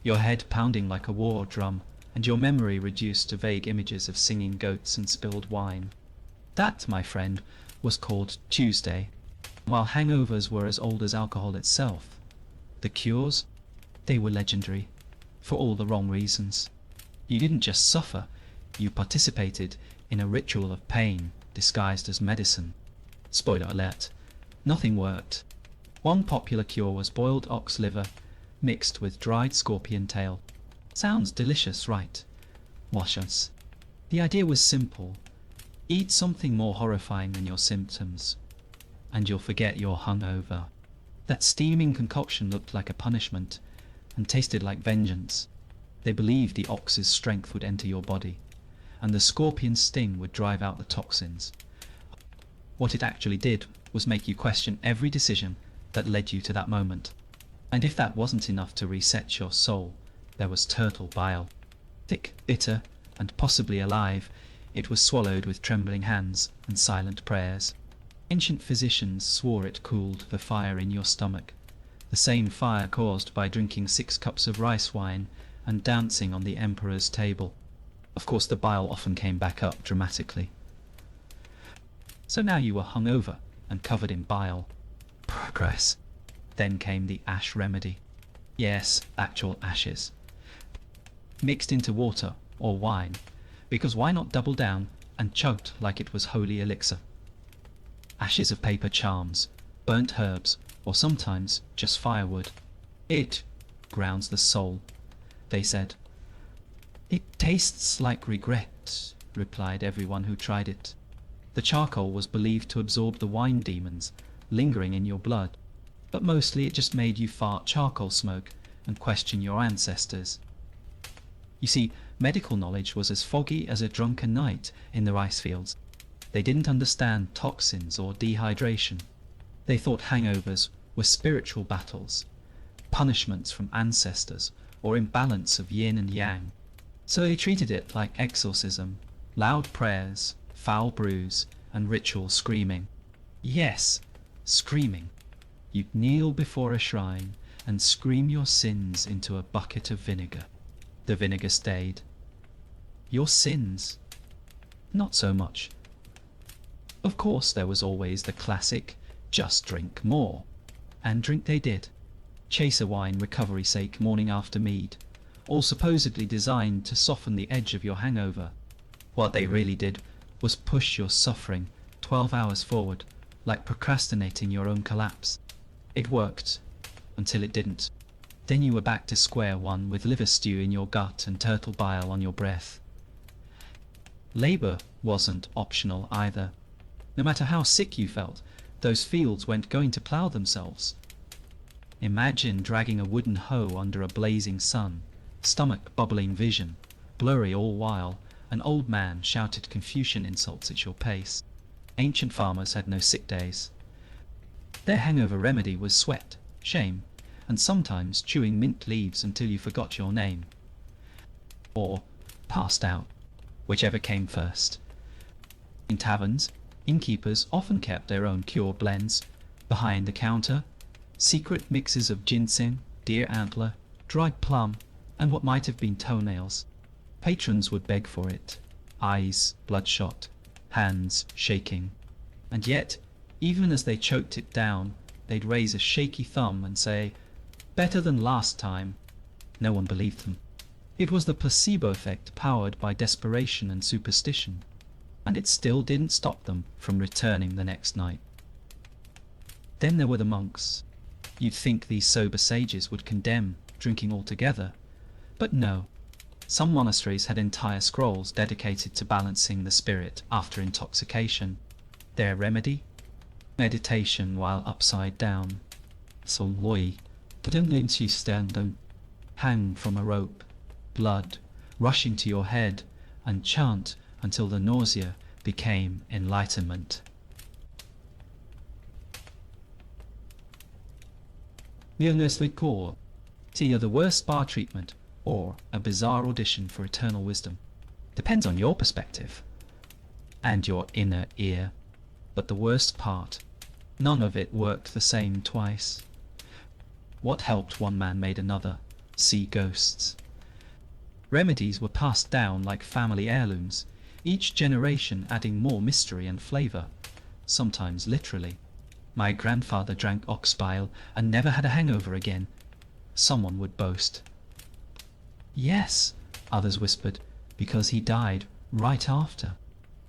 your head pounding like a war drum, and your memory reduced to vague images of singing goats and spilled wine. That, my friend, was called Tuesday, while hangovers were as old as alcohol itself. The cures? They were legendary, for all the wrong reasons. You didn't just suffer, you participated in a ritual of pain disguised as medicine. Spoiler alert, nothing worked. One popular cure was boiled ox liver mixed with dried scorpion tail. Sounds delicious, right? Wash us. The idea was simple. Eat something more horrifying than your symptoms. and you'll forget you're hungover. That steaming concoction looked like a punishment and tasted like vengeance. They believed the ox's strength would enter your body, and the scorpion's sting would drive out the toxins. What it actually did was make you question every decision that led you to that moment. And if that wasn't enough to reset your soul, there was turtle bile. Thick, bitter, and possibly alive, it was swallowed with trembling hands and silent prayers. Ancient physicians swore it cooled the fire in your stomach, the same fire caused by drinking 6 cups of rice wine and dancing on the emperor's table. Of course, the bile often came back up dramatically. So now you were hungover and covered in bile. Progress. Then came the ash remedy. Yes, actual ashes. Mixed into water or wine, because why not double down and chugged like it was holy elixir? Ashes of paper charms, burnt herbs, or sometimes just firewood. It grounds the soul, they said. It tastes like regret, replied everyone who tried it. The charcoal was believed to absorb the wine demons lingering in your blood, but mostly it just made you fart charcoal smoke and question your ancestors. You see, medical knowledge was as foggy as a drunken night in the rice fields. They didn't understand toxins or dehydration. They thought hangovers were spiritual battles, punishments from ancestors, or imbalance of yin and yang. So they treated it like exorcism, loud prayers, foul brews, and ritual screaming. Yes, screaming. You'd kneel before a shrine and scream your sins into a bucket of vinegar. The vinegar stayed. Your sins? Not so much. Of course, there was always the classic, just drink more. And drink they did. Chaser wine, recovery's sake, morning after mead, all supposedly designed to soften the edge of your hangover. What they really did was push your suffering 12 hours forward, like procrastinating your own collapse. It worked, until it didn't. Then you were back to square one with liver stew in your gut and turtle bile on your breath. Labor wasn't optional either. No matter how sick you felt, those fields weren't going to plough themselves. Imagine dragging a wooden hoe under a blazing sun, stomach bubbling vision, blurry all while an old man shouted Confucian insults at your pace. Ancient farmers had no sick days. Their hangover remedy was sweat, shame, and sometimes chewing mint leaves until you forgot your name. Or passed out, whichever came first. In taverns, innkeepers often kept their own cure blends. Behind the counter, secret mixes of ginseng, deer antler, dried plum, and what might have been toenails. Patrons would beg for it, eyes bloodshot, hands shaking. And yet, even as they choked it down, they'd raise a shaky thumb and say, "Better than last time." No one believed them. It was the placebo effect powered by desperation and superstition, and it still didn't stop them from returning the next night. Then there were the monks. You'd think these sober sages would condemn drinking altogether, but no. Some monasteries had entire scrolls dedicated to balancing the spirit after intoxication. Their remedy? Meditation while upside down. So loi, hang from a rope, blood rushing to your head, and chant until the nausea became enlightenment. It's either the worst spa treatment or a bizarre audition for eternal wisdom. Depends on your perspective and your inner ear. But the worst part, none of it worked the same twice. What helped one man made another see ghosts. Remedies were passed down like family heirlooms, each generation adding more mystery and flavour, sometimes literally. My grandfather drank ox bile and never had a hangover again, someone would boast. Yes, others whispered, because he died right after.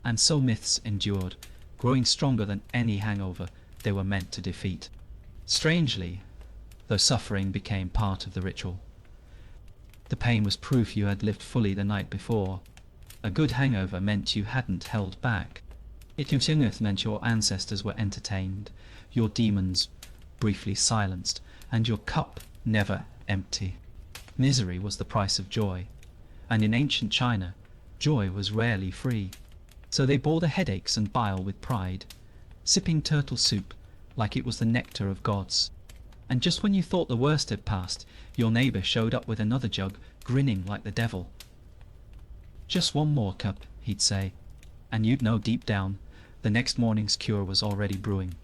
And so myths endured, growing stronger than any hangover they were meant to defeat. Strangely, though suffering became part of the ritual. The pain was proof you had lived fully the night before. A good hangover meant you hadn't held back. It meant your ancestors were entertained, your demons briefly silenced, and your cup never empty. Misery was the price of joy, and in ancient China, joy was rarely free. So they bore the headaches and bile with pride, sipping turtle soup like it was the nectar of gods. And just when you thought the worst had passed, your neighbour showed up with another jug, grinning like the devil. "Just one more cup," he'd say, and you'd know deep down the next morning's cure was already brewing,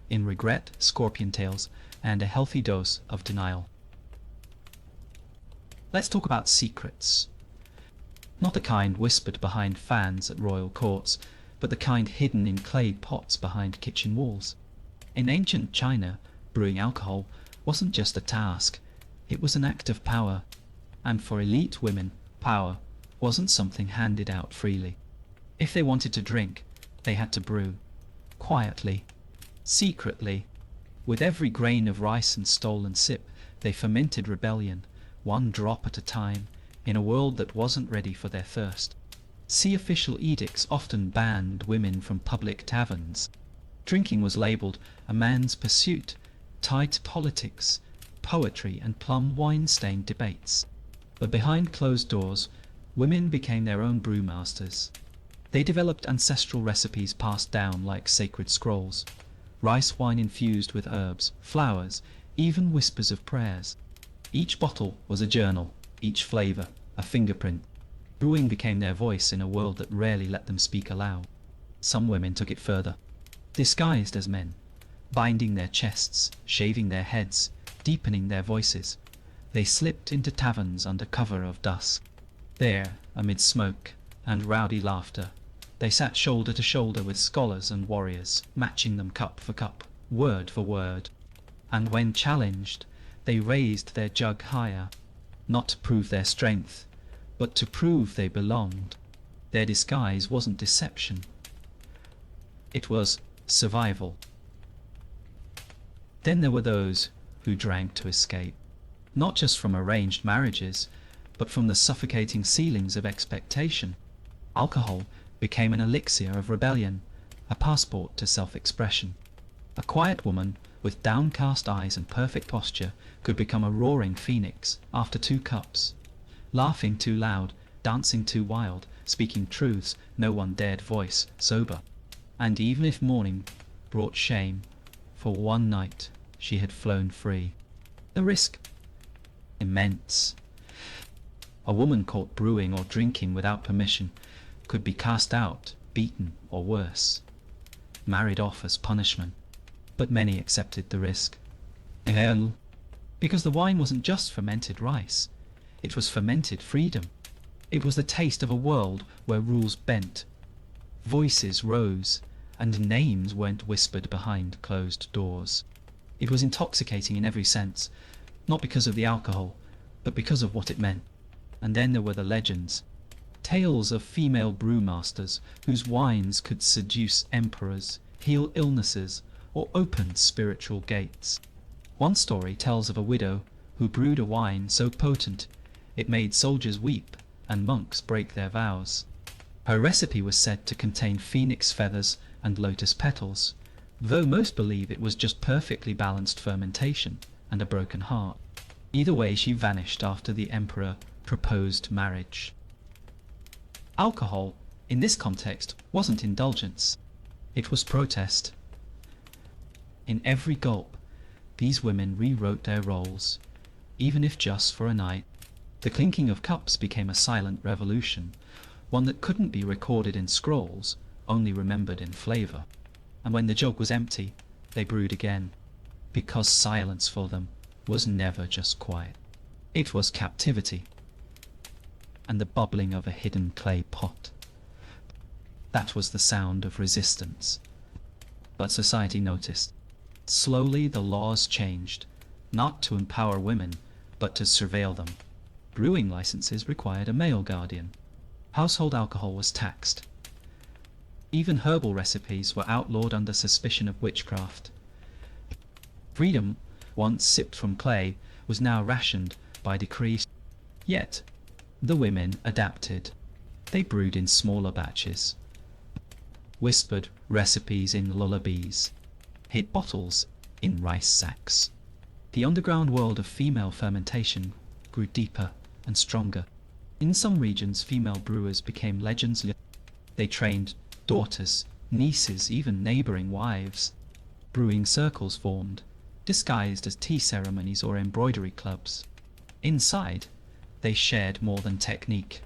in regret, scorpion tails, and a healthy dose of denial. Let's talk about secrets. Not the kind whispered behind fans at royal courts, but the kind hidden in clay pots behind kitchen walls. In ancient China, brewing alcohol wasn't just a task, it was an act of power. And for elite women, power wasn't something handed out freely. If they wanted to drink, they had to brew. Quietly, secretly. With every grain of rice and stolen sip, they fermented rebellion, one drop at a time, in a world that wasn't ready for their thirst. See official edicts often banned women from public taverns. Drinking was labelled a man's pursuit, tied to politics, poetry, and plum wine-stained debates. But behind closed doors, women became their own brewmasters. They developed ancestral recipes passed down like sacred scrolls. Rice wine infused with herbs, flowers, even whispers of prayers. Each bottle was a journal, each flavour a fingerprint. Brewing became their voice in a world that rarely let them speak aloud. Some women took it further. Disguised as men, binding their chests, shaving their heads, deepening their voices, they slipped into taverns under cover of dusk. There, amid smoke and rowdy laughter, they sat shoulder to shoulder with scholars and warriors, matching them cup for cup, word for word. And when challenged, they raised their jug higher, not to prove their strength, but to prove they belonged. Their disguise wasn't deception. It was survival. Then there were those who drank to escape, not just from arranged marriages, but from the suffocating ceilings of expectation. Alcohol became an elixir of rebellion, a passport to self-expression. A quiet woman with downcast eyes and perfect posture could become a roaring phoenix after 2 cups. Laughing too loud, dancing too wild, speaking truths no one dared voice sober. And even if morning brought shame, for one night she had flown free. The risk? Immense. A woman caught brewing or drinking without permission could be cast out, beaten, or worse, married off as punishment. But many accepted the risk. Because the wine wasn't just fermented rice, it was fermented freedom. It was the taste of a world where rules bent, voices rose, and names weren't whispered behind closed doors. It was intoxicating in every sense, not because of the alcohol, but because of what it meant. And then there were the legends. Tales of female brewmasters whose wines could seduce emperors, heal illnesses, or open spiritual gates. One story tells of a widow who brewed a wine so potent it made soldiers weep and monks break their vows. Her recipe was said to contain phoenix feathers and lotus petals, though most believe it was just perfectly balanced fermentation and a broken heart. Either way, she vanished after the emperor proposed marriage. Alcohol, in this context, wasn't indulgence. It was protest. In every gulp, these women rewrote their roles, even if just for a night. The clinking of cups became a silent revolution, one that couldn't be recorded in scrolls, only remembered in flavour. And when the jug was empty, they brewed again, because silence for them was never just quiet. It was captivity, and the bubbling of a hidden clay pot. That was the sound of resistance. But society noticed. Slowly the laws changed, not to empower women, but to surveil them. Brewing licenses required a male guardian. Household alcohol was taxed. Even herbal recipes were outlawed under suspicion of witchcraft. Freedom, once sipped from clay, was now rationed by decree. Yet, the women adapted. They brewed in smaller batches. whispered recipes in lullabies, hid bottles in rice sacks. The underground world of female fermentation grew deeper and stronger. In some regions, female brewers became legends. They trained daughters, nieces, even neighboring wives. Brewing circles formed, disguised as tea ceremonies or embroidery clubs. Inside, they shared more than technique.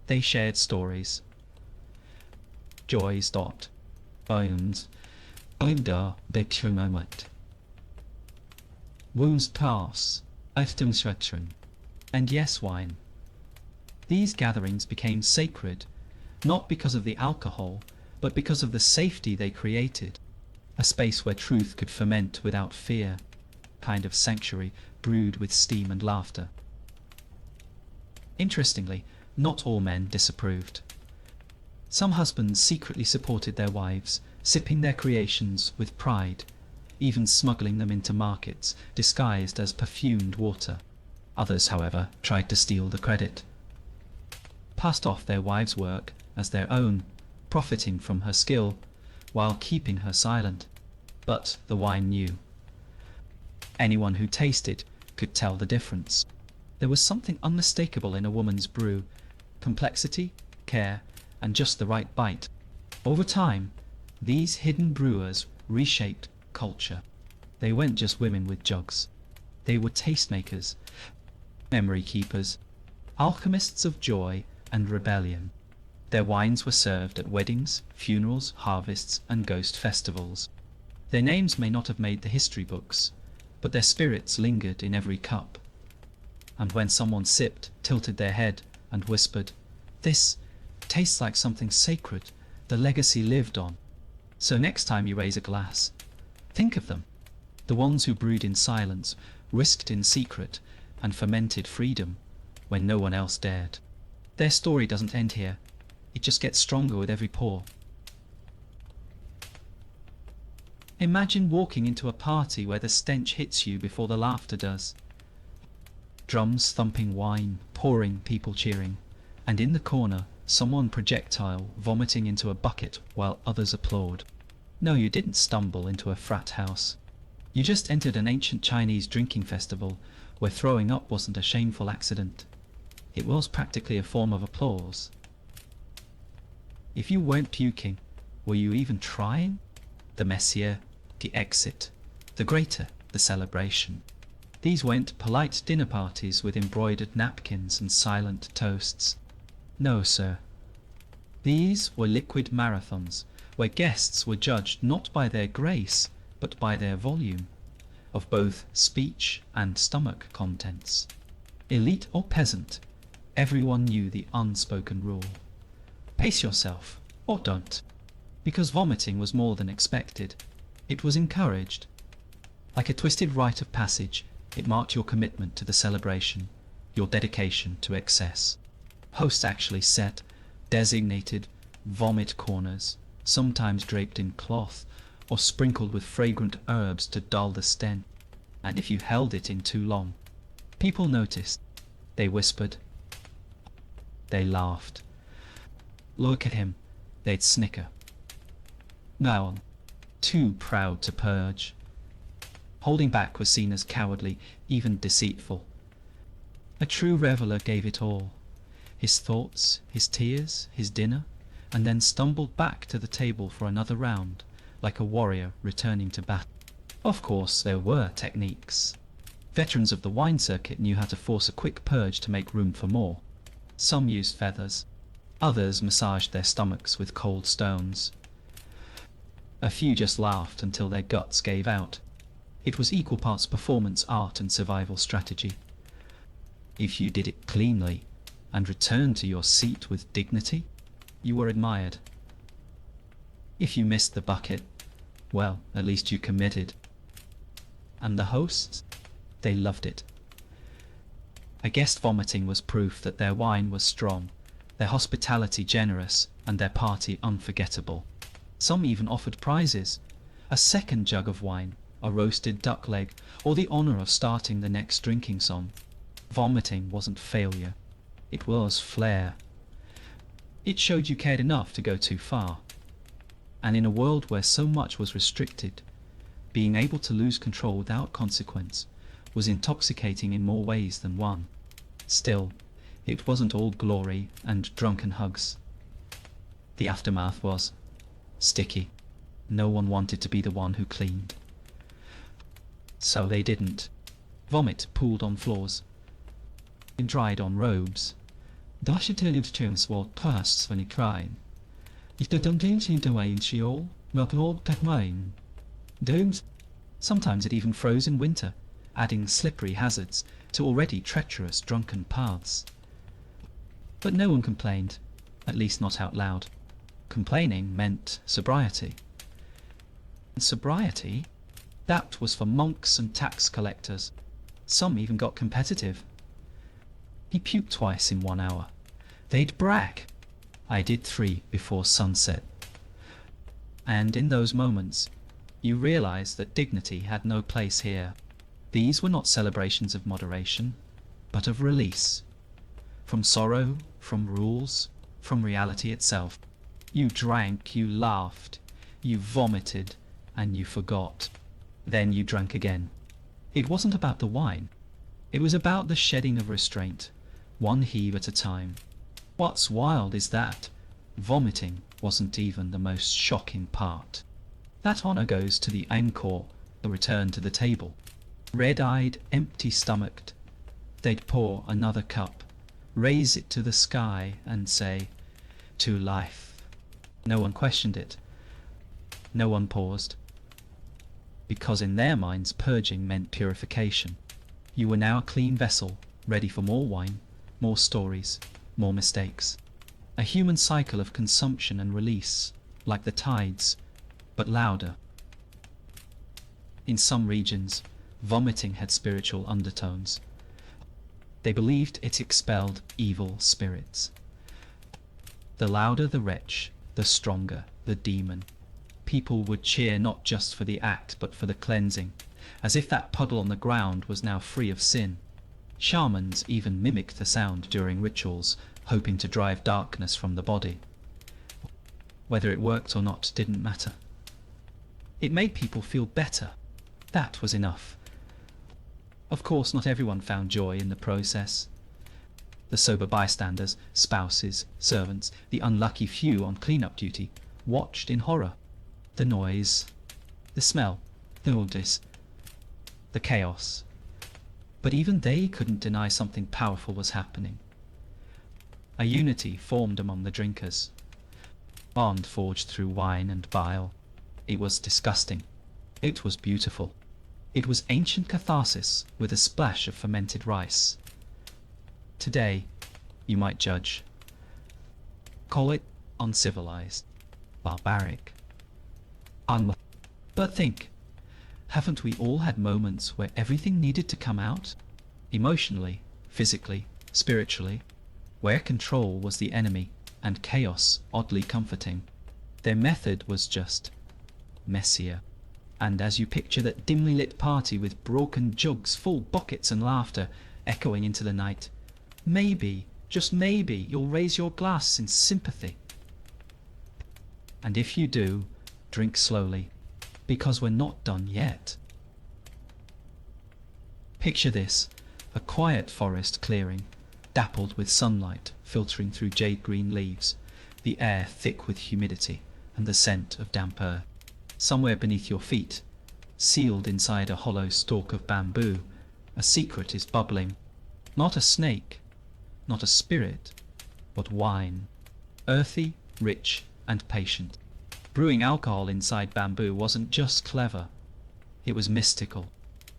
They shared stories. Joys. Wounds. Wounds pass. And yes, wine. These gatherings became sacred, not because of the alcohol, but because of the safety they created. A space where truth could ferment without fear. Kind of sanctuary brewed with steam and laughter. Interestingly, not all men disapproved. Some husbands secretly supported their wives, sipping their creations with pride, even smuggling them into markets disguised as perfumed water. Others, however, tried to steal the credit, passed off their wives' work as their own, profiting from her skill while keeping her silent. But the wine knew. Anyone who tasted could tell the difference. There was something unmistakable in a woman's brew: complexity, care, and just the right bite. Over time, these hidden brewers reshaped culture. They weren't just women with jugs. They were tastemakers, memory keepers, alchemists of joy and rebellion. Their wines were served at weddings, funerals, harvests, and ghost festivals. Their names may not have made the history books, but their spirits lingered in every cup. And when someone sipped, tilted their head, and whispered, "This tastes like something sacred," the legacy lived on. So next time you raise a glass, think of them. The ones who brewed in silence, risked in secret, and fermented freedom when no one else dared. Their story doesn't end here. It just gets stronger with every pour. Imagine walking into a party where the stench hits you before the laughter does. Drums thumping, wine pouring, people cheering, and in the corner, someone projectile vomiting into a bucket while others applaud. No, you didn't stumble into a frat house. You just entered an ancient Chinese drinking festival where throwing up wasn't a shameful accident. It was practically a form of applause. If you weren't puking, were you even trying? The messier, the exit, the greater, the celebration. These weren't polite dinner parties with embroidered napkins and silent toasts. No, sir. These were liquid marathons, where guests were judged not by their grace, but by their volume, of both speech and stomach contents. Elite or peasant, everyone knew the unspoken rule. Pace yourself, or don't. Because vomiting was more than expected. It was encouraged. Like a twisted rite of passage, it marked your commitment to the celebration, your dedication to excess. Hosts actually set designated vomit corners, sometimes draped in cloth or sprinkled with fragrant herbs to dull the stench. And if you held it in too long, people noticed. They whispered. They laughed. Look at him, they'd snicker. Now, too proud to purge. Holding back was seen as cowardly, even deceitful. A true reveller gave it all. His thoughts, his tears, his dinner, and then stumbled back to the table for another round, like a warrior returning to battle. Of course, there were techniques. Veterans of the wine circuit knew how to force a quick purge to make room for more. Some used feathers. Others massaged their stomachs with cold stones. A few just laughed until their guts gave out. It was equal parts performance art and survival strategy. If you did it cleanly and returned to your seat with dignity, you were admired. If you missed the bucket, well, at least you committed. And the hosts? They loved it. A guest vomiting was proof that their wine was strong, their hospitality generous, and their party unforgettable. Some even offered prizes: a second jug of wine, a roasted duck leg, or the honor of starting the next drinking song. Vomiting wasn't failure. It was flair. It showed you cared enough to go too far. And in a world where so much was restricted, being able to lose control without consequence was intoxicating in more ways than one. Still, it wasn't all glory and drunken hugs. The aftermath was sticky. No one wanted to be the one who cleaned. So they didn't. Vomit pooled on floors. It dried on robes. Dash it till tunes were thirsts when he cried. If the dungeons in the way in Sheol, well all that mine. Dooms. Sometimes it even froze in winter, adding slippery hazards to already treacherous drunken paths. But no one complained, at least not out loud. Complaining meant sobriety. And sobriety? That was for monks and tax collectors. Some even got competitive. He puked twice in 1 hour. They'd brag. I did 3 before sunset. And in those moments, you realized that dignity had no place here. These were not celebrations of moderation, but of release. From sorrow, from rules, from reality itself. You drank, you laughed, you vomited, and you forgot. Then you drank again. It wasn't about the wine. It was about the shedding of restraint, one heave at a time. What's wild is that vomiting wasn't even the most shocking part. That honor goes to the encore, the return to the table. Red-eyed, empty-stomached, they'd pour another cup, raise it to the sky and say, "To life." No one questioned it. No one paused. Because in their minds purging meant purification. You were now a clean vessel, ready for more wine, more stories, more mistakes. A human cycle of consumption and release, like the tides, but louder. In some regions, vomiting had spiritual undertones. They believed it expelled evil spirits. The louder the wretch, the stronger the demon. People would cheer not just for the act, but for the cleansing, as if that puddle on the ground was now free of sin. Shamans even mimicked the sound during rituals, hoping to drive darkness from the body. Whether it worked or not didn't matter. It made people feel better. That was enough. Of course, not everyone found joy in the process. The sober bystanders, spouses, servants, the unlucky few on clean-up duty, watched in horror. The noise, the smell, the odors, the chaos. But even they couldn't deny something powerful was happening. A unity formed among the drinkers. Bond forged through wine and bile. It was disgusting. It was beautiful. It was ancient catharsis with a splash of fermented rice. Today, you might judge. Call it uncivilized, barbaric, But think, haven't we all had moments where everything needed to come out? Emotionally, physically, spiritually, where control was the enemy and chaos oddly comforting. Their method was just messier. And as you picture that dimly lit party with broken jugs, full buckets and laughter echoing into the night, maybe, just maybe, you'll raise your glass in sympathy. And if you do, drink slowly, because we're not done yet. Picture this, a quiet forest clearing, dappled with sunlight filtering through jade-green leaves, the air thick with humidity and the scent of damp earth. Somewhere beneath your feet, sealed inside a hollow stalk of bamboo, a secret is bubbling. Not a snake, not a spirit, but wine. Earthy, rich, and patient. Brewing alcohol inside bamboo wasn't just clever. It was mystical.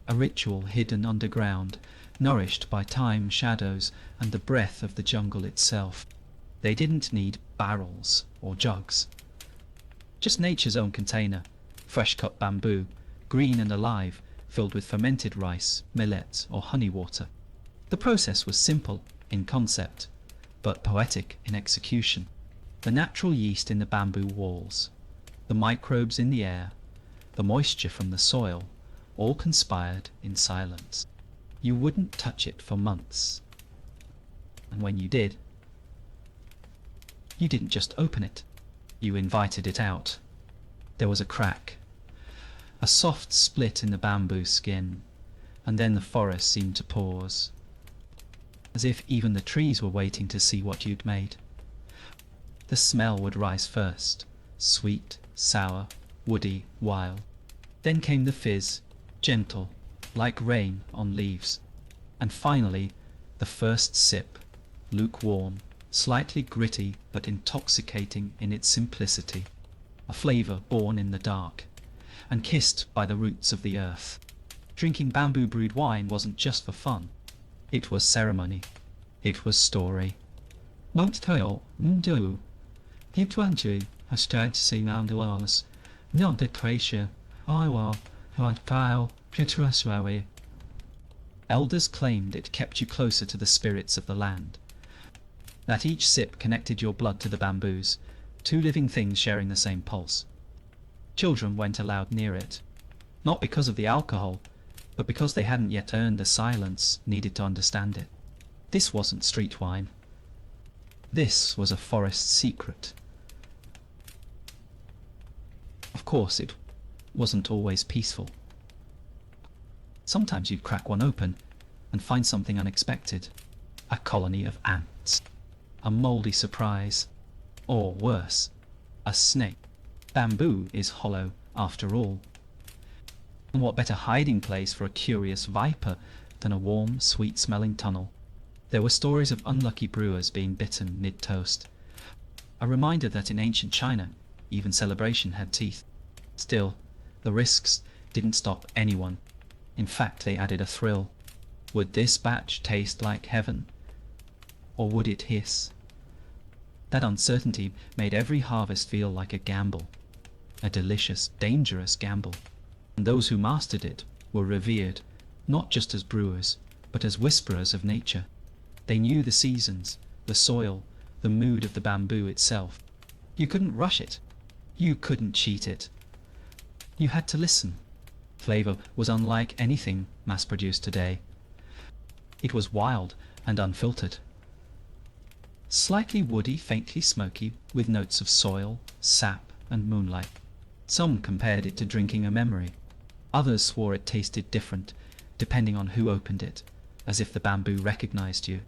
A ritual hidden underground, nourished by time, shadows, and the breath of the jungle itself. They didn't need barrels or jugs. Just nature's own container, fresh-cut bamboo, green and alive, filled with fermented rice, millet, or honey water. The process was simple in concept, but poetic in execution. The natural yeast in the bamboo walls, the microbes in the air, the moisture from the soil, all conspired in silence. You wouldn't touch it for months. And when you did, you didn't just open it, you invited it out. There was a crack, a soft split in the bamboo skin, and then the forest seemed to pause, as if even the trees were waiting to see what you'd made. The smell would rise first, sweet, sour, woody, wild. Then came the fizz, gentle, like rain on leaves. And finally, the first sip, lukewarm, slightly gritty but intoxicating in its simplicity, a flavour born in the dark, and kissed by the roots of the earth. Drinking bamboo brewed wine wasn't just for fun. It was ceremony. It was story. Won't tell, do. Hip 20 has started to see round the walls. Not the pressure. I will, like pile, picturesque. Elders claimed it kept you closer to the spirits of the land. That each sip connected your blood to the bamboos, two living things sharing the same pulse. Children weren't allowed near it, not because of the alcohol, but because they hadn't yet earned the silence needed to understand it. This wasn't street wine. This was a forest secret. Of course, it wasn't always peaceful. Sometimes you'd crack one open and find something unexpected. A colony of ants. A mouldy surprise. Or worse, a snake. Bamboo is hollow, after all. And what better hiding place for a curious viper than a warm, sweet-smelling tunnel? There were stories of unlucky brewers being bitten mid-toast. A reminder that in ancient China, even celebration had teeth. Still, the risks didn't stop anyone. In fact, they added a thrill. Would this batch taste like heaven? Or would it hiss? That uncertainty made every harvest feel like a gamble. A delicious, dangerous gamble. And those who mastered it were revered, not just as brewers, but as whisperers of nature. They knew the seasons, the soil, the mood of the bamboo itself. You couldn't rush it. You couldn't cheat it. You had to listen. Flavor was unlike anything mass-produced today. It was wild and unfiltered. Slightly woody, faintly smoky, with notes of soil, sap, and moonlight. Some compared it to drinking a memory. Others swore it tasted different, depending on who opened it, as if the bamboo recognized you.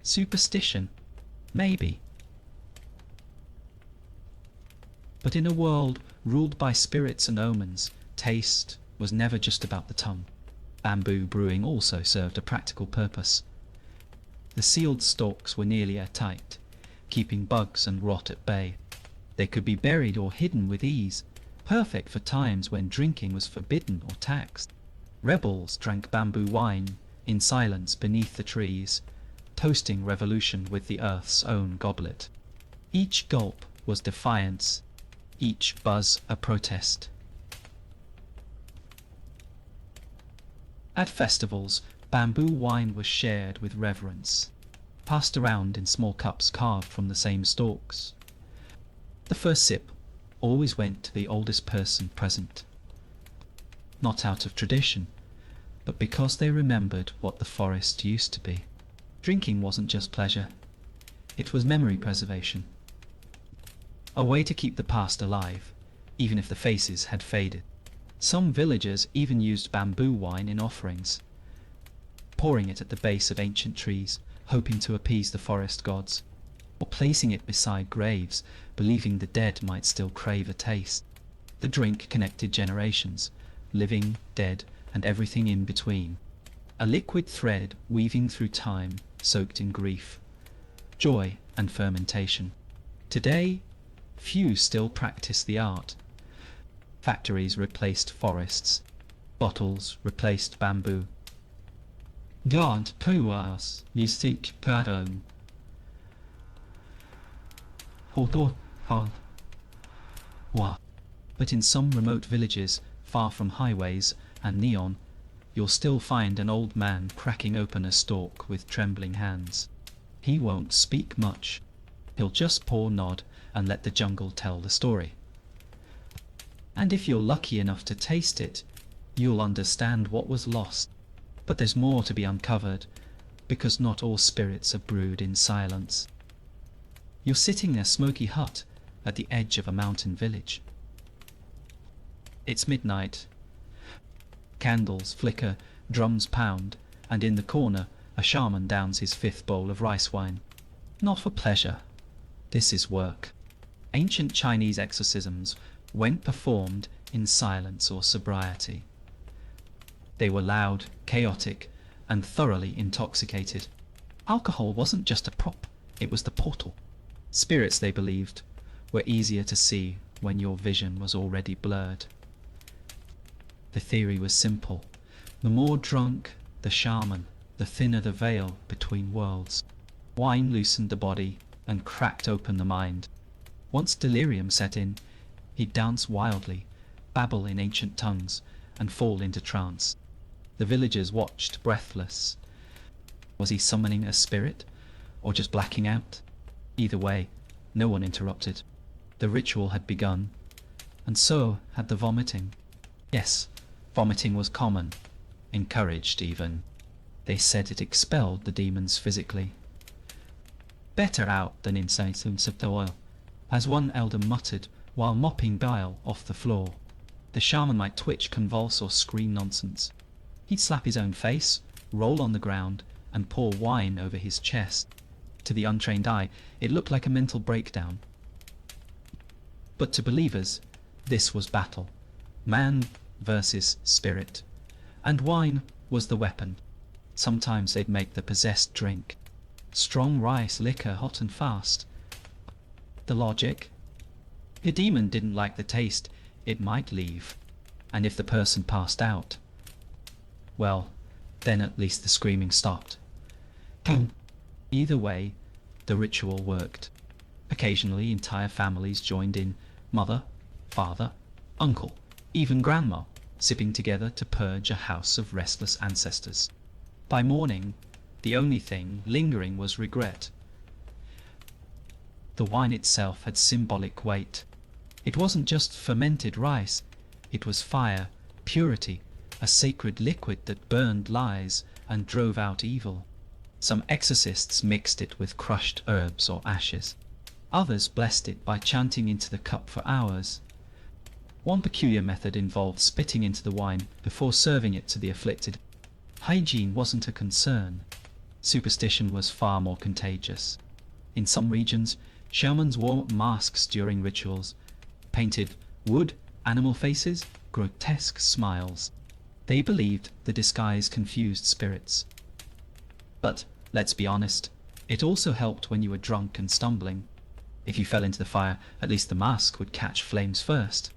Superstition? Maybe. But in a world ruled by spirits and omens, taste was never just about the tongue. Bamboo brewing also served a practical purpose. The sealed stalks were nearly airtight, keeping bugs and rot at bay. They could be buried or hidden with ease, perfect for times when drinking was forbidden or taxed. Rebels drank bamboo wine in silence beneath the trees, toasting revolution with the earth's own goblet. Each gulp was defiance, each buzz a protest. At festivals, bamboo wine was shared with reverence, passed around in small cups carved from the same stalks. The first sip always went to the oldest person present, not out of tradition, but because they remembered what the forest used to be. Drinking wasn't just pleasure, it was memory preservation. A way to keep the past alive, even if the faces had faded. Some villagers even used bamboo wine in offerings, pouring it at the base of ancient trees, hoping to appease the forest gods, or placing it beside graves, believing the dead might still crave a taste. The drink connected generations, living, dead, and everything in between. A liquid thread weaving through time, soaked in grief, joy, and fermentation. Today, few still practice the art. Factories replaced forests. Bottles replaced bamboo. God puas mystic pattern. But in some remote villages, far from highways and neon, you'll still find an old man cracking open a stalk with trembling hands. He won't speak much. He'll just pour, nod, and let the jungle tell the story. And if you're lucky enough to taste it, you'll understand what was lost. But there's more to be uncovered, because not all spirits are brewed in silence. You're sitting in a smoky hut at the edge of a mountain village. It's midnight. Candles flicker, drums pound, and in the corner a shaman downs his fifth bowl of rice wine. Not for pleasure. This is work. Ancient Chinese exorcisms weren't performed in silence or sobriety. They were loud, chaotic, and thoroughly intoxicated. Alcohol wasn't just a prop, it was the portal. Spirits, they believed, were easier to see when your vision was already blurred. The theory was simple. The more drunk the shaman, the thinner the veil between worlds. Wine loosened the body and cracked open the mind. Once delirium set in, he'd dance wildly, babble in ancient tongues, and fall into trance. The villagers watched, breathless. Was he summoning a spirit, or just blacking out? Either way, no one interrupted. The ritual had begun, and so had the vomiting. Yes, vomiting was common, encouraged even. They said it expelled the demons physically. Better out than inside the oil, as one elder muttered while mopping bile off the floor. The shaman might twitch, convulse, or scream nonsense. He'd slap his own face, roll on the ground, and pour wine over his chest. To the untrained eye, it looked like a mental breakdown. But to believers, this was battle. Man versus spirit. And wine was the weapon. Sometimes they'd make the possessed drink. Strong rice liquor, hot and fast. The logic? The demon didn't like the taste, it might leave. And if the person passed out, well, then at least the screaming stopped. Either way, the ritual worked. Occasionally, entire families joined in, mother, father, uncle, even grandma, sipping together to purge a house of restless ancestors. By morning, the only thing lingering was regret. The wine itself had symbolic weight. It wasn't just fermented rice, it was fire, purity, a sacred liquid that burned lies and drove out evil. Some exorcists mixed it with crushed herbs or ashes. Others blessed it by chanting into the cup for hours. One peculiar method involved spitting into the wine before serving it to the afflicted. Hygiene wasn't a concern. Superstition was far more contagious. In some regions, shamans wore masks during rituals, painted wood, animal faces, grotesque smiles. They believed the disguise confused spirits. But, let's be honest, it also helped when you were drunk and stumbling. If you fell into the fire, at least the mask would catch flames first.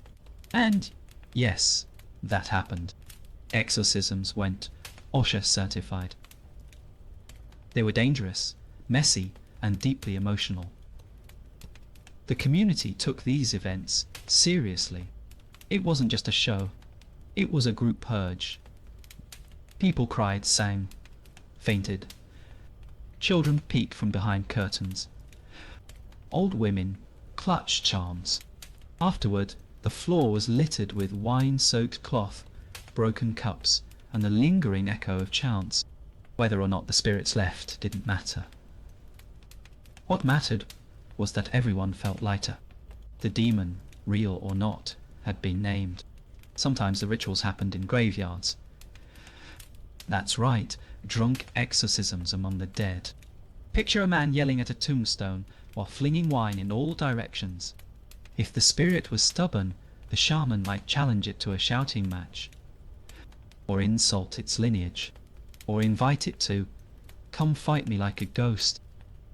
And, yes, that happened. Exorcisms went OSHA certified. They were dangerous, messy, and deeply emotional. The community took these events seriously. It wasn't just a show. It was a group purge. People cried, sang, fainted. Children peeked from behind curtains. Old women clutched charms. Afterward, the floor was littered with wine-soaked cloth, broken cups, and the lingering echo of chants. Whether or not the spirits left didn't matter. What mattered was that everyone felt lighter. The demon, real or not, had been named. Sometimes the rituals happened in graveyards. That's right, drunk exorcisms among the dead. Picture a man yelling at a tombstone while flinging wine in all directions. If the spirit was stubborn, the shaman might challenge it to a shouting match, or insult its lineage, or invite it to, "Come fight me like a ghost."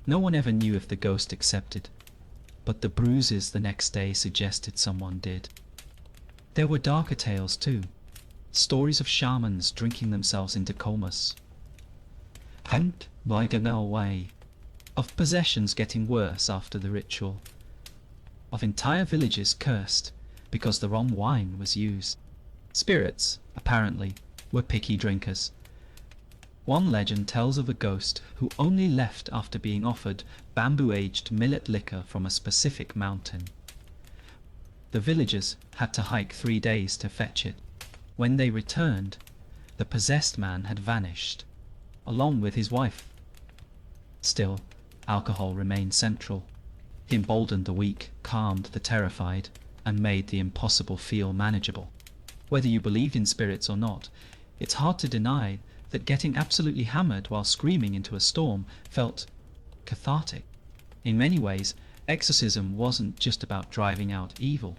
No one ever knew if the ghost accepted, but the bruises the next day suggested someone did. There were darker tales too, stories of shamans drinking themselves into comas, and by the way, of possessions getting worse after the ritual, of entire villages cursed because the wrong wine was used. Spirits, apparently, were picky drinkers. One legend tells of a ghost who only left after being offered bamboo-aged millet liquor from a specific mountain. The villagers had to hike 3 days to fetch it. When they returned, the possessed man had vanished, along with his wife. Still, alcohol remained central. It emboldened the weak, calmed the terrified, and made the impossible feel manageable. Whether you believed in spirits or not, it's hard to deny that getting absolutely hammered while screaming into a storm felt cathartic. In many ways, exorcism wasn't just about driving out evil.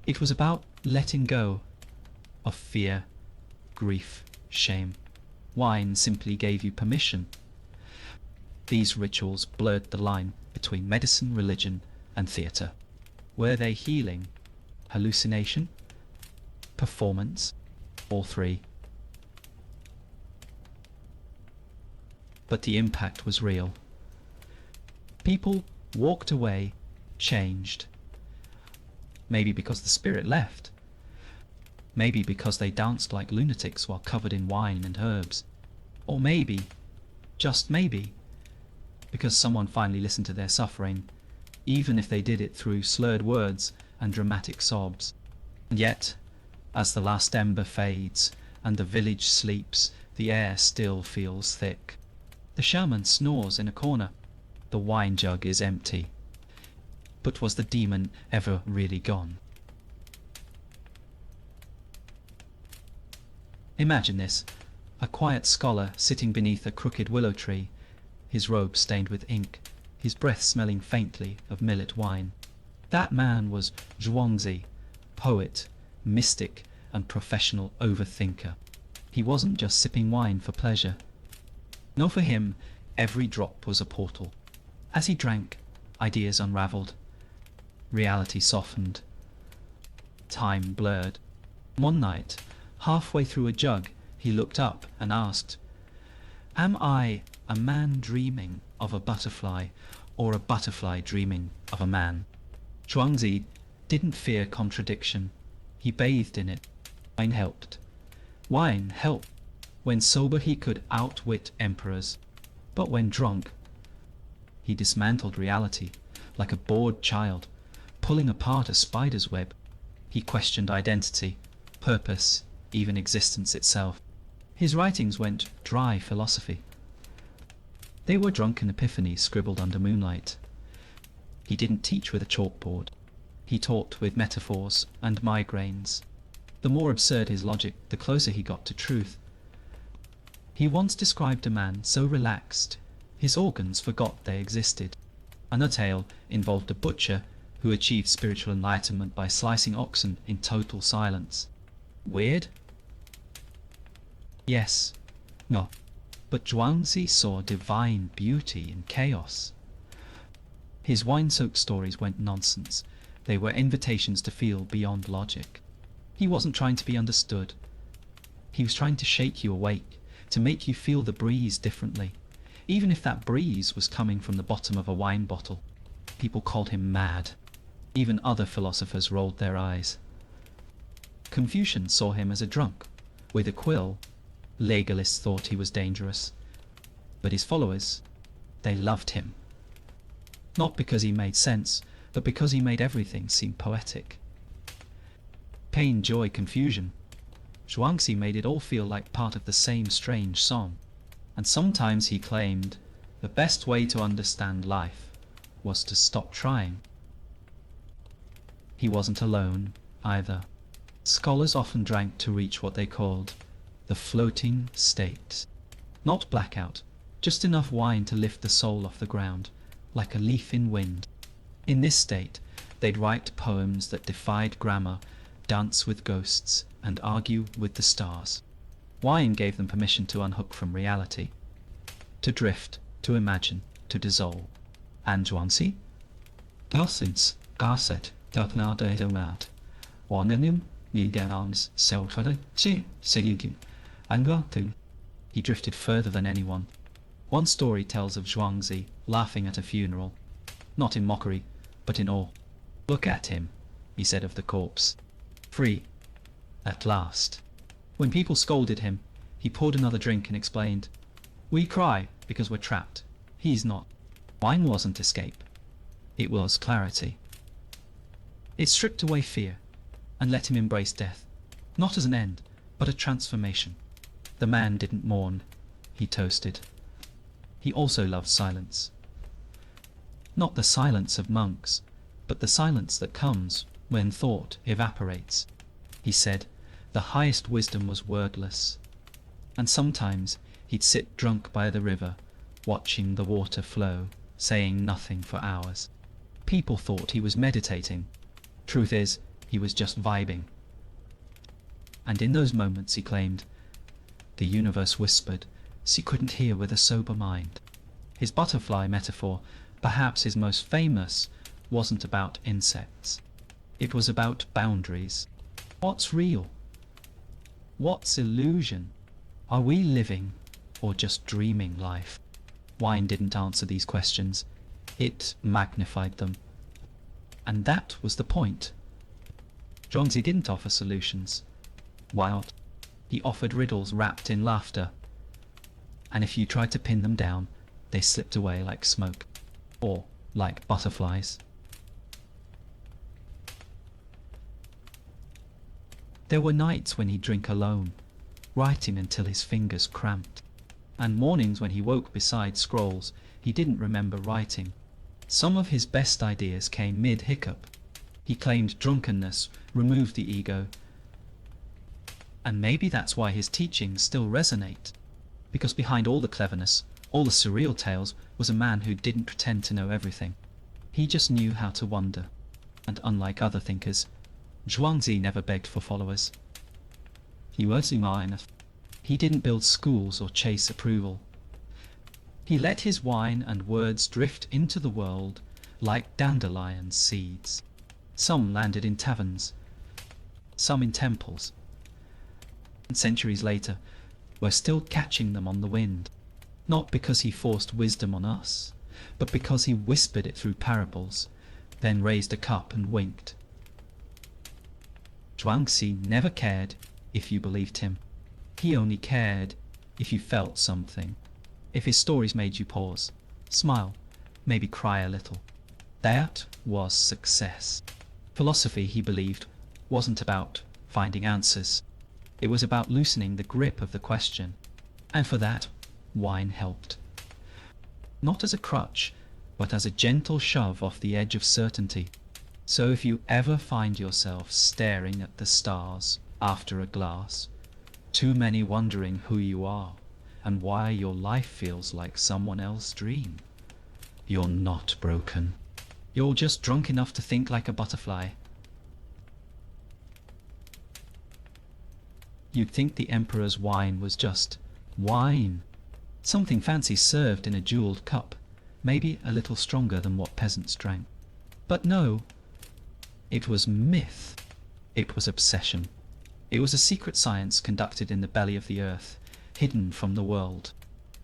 It was about letting go of fear, grief, shame. Wine simply gave you permission. These rituals blurred the line between medicine, religion, and theatre. Were they healing, hallucination, performance, all three? But the impact was real. People walked away, changed. Maybe because the spirit left. Maybe because they danced like lunatics while covered in wine and herbs. Or maybe, just maybe, because someone finally listened to their suffering, even if they did it through slurred words and dramatic sobs. And yet, as the last ember fades and the village sleeps, the air still feels thick. The shaman snores in a corner. The wine jug is empty. But was the demon ever really gone? Imagine this, a quiet scholar sitting beneath a crooked willow tree, his robe stained with ink, his breath smelling faintly of millet wine. That man was Zhuangzi, poet, mystic, and professional overthinker. He wasn't just sipping wine for pleasure. No, for him, every drop was a portal. As he drank, ideas unraveled. Reality softened. Time blurred. One night, halfway through a jug, he looked up and asked, "Am I a man dreaming of a butterfly, or a butterfly dreaming of a man?" Zhuangzi didn't fear contradiction. He bathed in it. Wine helped. Wine helped. When sober he could outwit emperors. But when drunk, he dismantled reality, like a bored child, pulling apart a spider's web. He questioned identity, purpose, even existence itself. His writings went dry philosophy. They were drunken epiphanies scribbled under moonlight. He didn't teach with a chalkboard. He taught with metaphors and migraines. The more absurd his logic, the closer he got to truth. He once described a man so relaxed, his organs forgot they existed. Another tale involved a butcher who achieved spiritual enlightenment by slicing oxen in total silence. Weird? Yes. No. But Zhuangzi saw divine beauty in chaos. His wine-soaked stories went nonsense. They were invitations to feel beyond logic. He wasn't trying to be understood. He was trying to shake you awake, to make you feel the breeze differently, even if that breeze was coming from the bottom of a wine bottle. People called him mad. Even other philosophers rolled their eyes. Confucians saw him as a drunk, with a quill. Legalists thought he was dangerous. But his followers, they loved him. Not because he made sense, but because he made everything seem poetic. Pain, joy, confusion. Zhuangzi made it all feel like part of the same strange song. And sometimes he claimed the best way to understand life was to stop trying. He wasn't alone, either. Scholars often drank to reach what they called the floating state. Not blackout, just enough wine to lift the soul off the ground, like a leaf in wind. In this state, they'd write poems that defied grammar, dance with ghosts, and argue with the stars. Wine gave them permission to unhook from reality, to drift, to imagine, to dissolve. And Zhuangzi? Dozens, Garset, Dotnadadomat, Wanganim, Yiganams, Selfada, Sigigim, Angotu. He drifted further than anyone. One story tells of Zhuangzi laughing at a funeral, not in mockery, but in awe. "Look at him," he said of the corpse. "Free. At last." When people scolded him, he poured another drink and explained, "We cry because we're trapped. He's not." Wine wasn't escape. It was clarity. It stripped away fear and let him embrace death, not as an end, but a transformation. The man didn't mourn. He toasted. He also loved silence. Not the silence of monks, but the silence that comes when thought evaporates. He said the highest wisdom was wordless, and sometimes he'd sit drunk by the river, watching the water flow, saying nothing for hours. People thought he was meditating. Truth is, he was just vibing. And in those moments, he claimed, the universe whispered, so he couldn't hear with a sober mind. His butterfly metaphor, perhaps his most famous, wasn't about insects. It was about boundaries. What's real? What's illusion? Are we living or just dreaming life? Wine didn't answer these questions. It magnified them. And that was the point. Zhuangzi didn't offer solutions. Why not? He offered riddles wrapped in laughter. And if you tried to pin them down, they slipped away like smoke. Or like butterflies. There were nights when he'd drink alone, writing until his fingers cramped. And mornings when he woke beside scrolls he didn't remember writing. Some of his best ideas came mid-hiccup. He claimed drunkenness removed the ego. And maybe that's why his teachings still resonate. Because behind all the cleverness, all the surreal tales, was a man who didn't pretend to know everything. He just knew how to wonder. And unlike other thinkers, Zhuangzi never begged for followers. He was human. He didn't build schools or chase approval. He let his wine and words drift into the world like dandelion seeds. Some landed in taverns, some in temples. And centuries later, we're still catching them on the wind. Not because he forced wisdom on us, but because he whispered it through parables, then raised a cup and winked. Zhuangzi never cared if you believed him. He only cared if you felt something. If his stories made you pause, smile, maybe cry a little. That was success. Philosophy, he believed, wasn't about finding answers. It was about loosening the grip of the question. And for that, wine helped. Not as a crutch, but as a gentle shove off the edge of certainty. So if you ever find yourself staring at the stars after a glass, too many wondering who you are and why your life feels like someone else's dream, you're not broken. You're just drunk enough to think like a butterfly. You'd think the emperor's wine was just wine. Something fancy served in a jeweled cup, maybe a little stronger than what peasants drank. But no, it was myth. It was obsession. It was a secret science conducted in the belly of the earth, hidden from the world.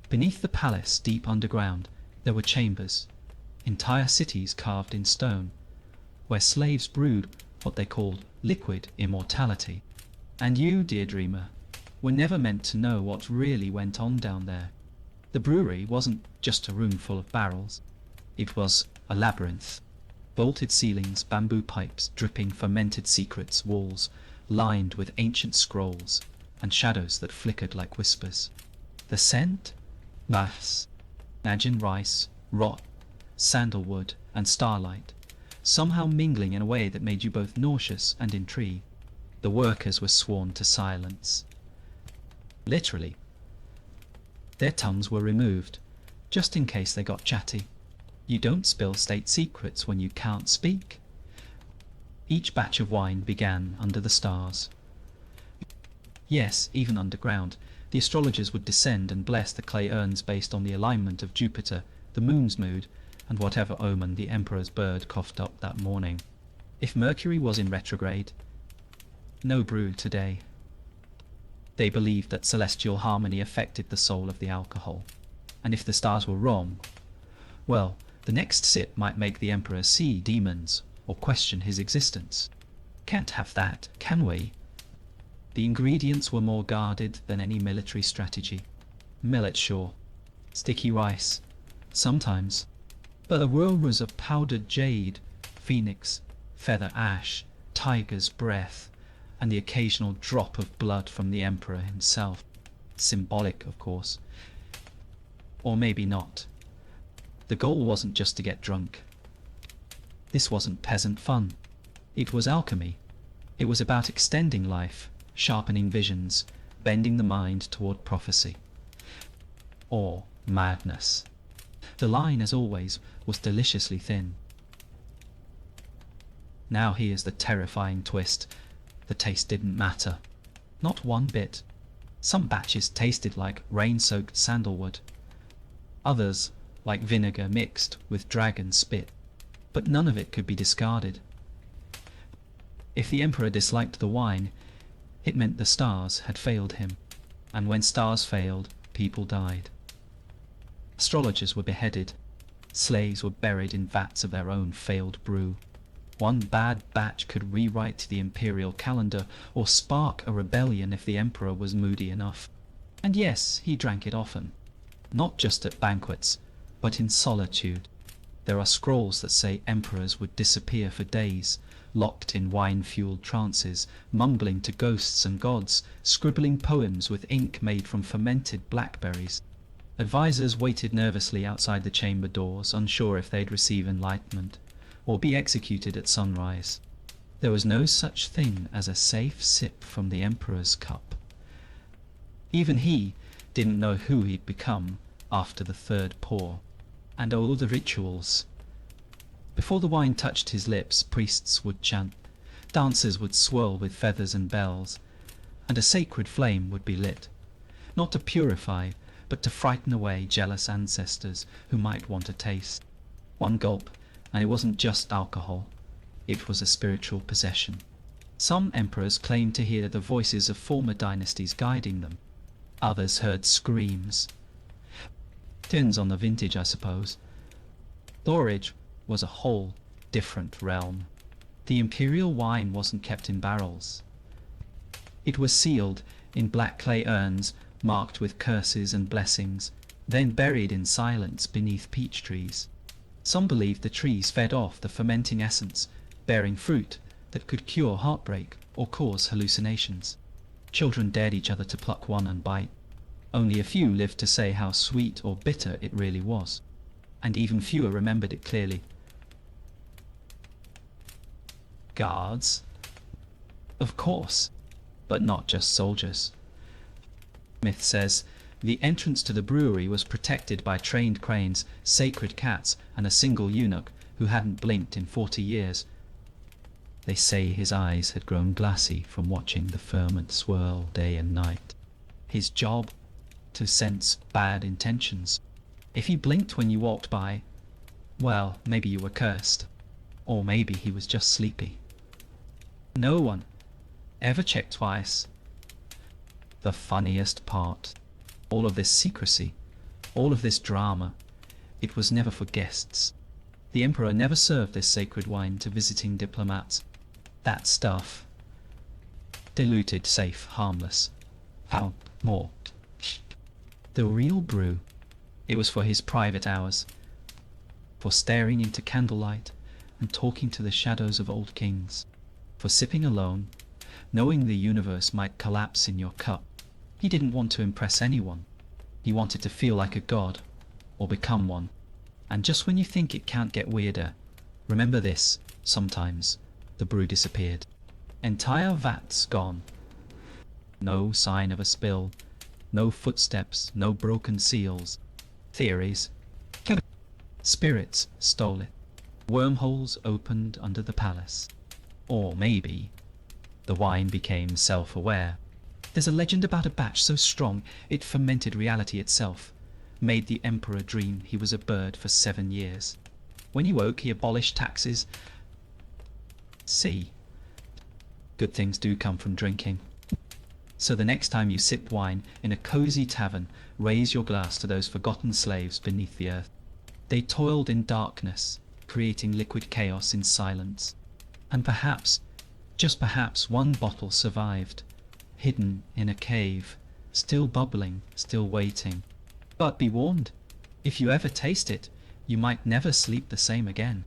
Beneath the palace, deep underground, there were chambers, entire cities carved in stone, where slaves brewed what they called liquid immortality. And you, dear dreamer, were never meant to know what really went on down there. The brewery wasn't just a room full of barrels. It was a labyrinth. Vaulted ceilings, bamboo pipes, dripping fermented secrets, walls lined with ancient scrolls, and shadows that flickered like whispers. The scent? Mass. Imagine rice, rot, sandalwood, and starlight, somehow mingling in a way that made you both nauseous and intrigued. The workers were sworn to silence. Literally. Their tongues were removed, just in case they got chatty. You don't spill state secrets when you can't speak. Each batch of wine began under the stars. Yes, even underground, the astrologers would descend and bless the clay urns based on the alignment of Jupiter, the moon's mood, and whatever omen the emperor's bird coughed up that morning. If Mercury was in retrograde, no brew today. They believed that celestial harmony affected the soul of the alcohol. And if the stars were wrong, well, the next sip might make the emperor see demons or question his existence. Can't have that, can we? The ingredients were more guarded than any military strategy. Millet, sure. Sticky rice, sometimes. But the world was of powdered jade, phoenix, feather ash, tiger's breath, and the occasional drop of blood from the emperor himself. Symbolic, of course. Or maybe not. The goal wasn't just to get drunk. This wasn't peasant fun. It was alchemy. It was about extending life, sharpening visions, bending the mind toward prophecy. Or madness. The line, as always, was deliciously thin. Now here's the terrifying twist. The taste didn't matter. Not one bit. Some batches tasted like rain-soaked sandalwood. Others like vinegar mixed with dragon spit. But none of it could be discarded. If the emperor disliked the wine, it meant the stars had failed him. And when stars failed, people died. Astrologers were beheaded. Slaves were buried in vats of their own failed brew. One bad batch could rewrite the imperial calendar or spark a rebellion if the emperor was moody enough. And yes, he drank it often. Not just at banquets, but in solitude. There are scrolls that say emperors would disappear for days, locked in wine-fueled trances, mumbling to ghosts and gods, scribbling poems with ink made from fermented blackberries. Advisors waited nervously outside the chamber doors, unsure if they'd receive enlightenment or be executed at sunrise. There was no such thing as a safe sip from the emperor's cup. Even he didn't know who he'd become after the third pour. And oh, the rituals. Before the wine touched his lips, priests would chant, dancers would swirl with feathers and bells, and a sacred flame would be lit, not to purify, but to frighten away jealous ancestors who might want a taste. One gulp, and it wasn't just alcohol, it was a spiritual possession. Some emperors claimed to hear the voices of former dynasties guiding them. Others heard screams. Turns on the vintage, I suppose. Storage was a whole different realm. The imperial wine wasn't kept in barrels. It was sealed in black clay urns marked with curses and blessings, then buried in silence beneath peach trees. Some believed the trees fed off the fermenting essence, bearing fruit that could cure heartbreak or cause hallucinations. Children dared each other to pluck one and bite. Only a few lived to say how sweet or bitter it really was, and even fewer remembered it clearly. Guards? Of course, but not just soldiers. Myth says the entrance to the brewery was protected by trained cranes, sacred cats, and a single eunuch who hadn't blinked in 40 years. They say his eyes had grown glassy from watching the ferment swirl day and night. His job? To sense bad intentions. If he blinked when you walked by, well, maybe you were cursed. Or maybe he was just sleepy. No one ever checked twice. The funniest part. All of this secrecy, all of this drama, it was never for guests. The emperor never served this sacred wine to visiting diplomats. That stuff. Diluted, safe, harmless. How more? The real brew. It was for his private hours. For staring into candlelight and talking to the shadows of old kings. For sipping alone, knowing the universe might collapse in your cup. He didn't want to impress anyone. He wanted to feel like a god, or become one. And just when you think it can't get weirder, remember this, sometimes the brew disappeared. Entire vats gone. No sign of a spill, no footsteps, no broken seals. Theories. Spirits stole it. Wormholes opened under the palace. Or maybe the wine became self-aware. There's a legend about a batch so strong it fermented reality itself, made the emperor dream he was a bird for 7 years. When he woke, he abolished taxes. See, good things do come from drinking. So the next time you sip wine in a cozy tavern, raise your glass to those forgotten slaves beneath the earth. They toiled in darkness, creating liquid chaos in silence. And perhaps, just perhaps, one bottle survived, hidden in a cave, still bubbling, still waiting. But be warned, if you ever taste it, you might never sleep the same again.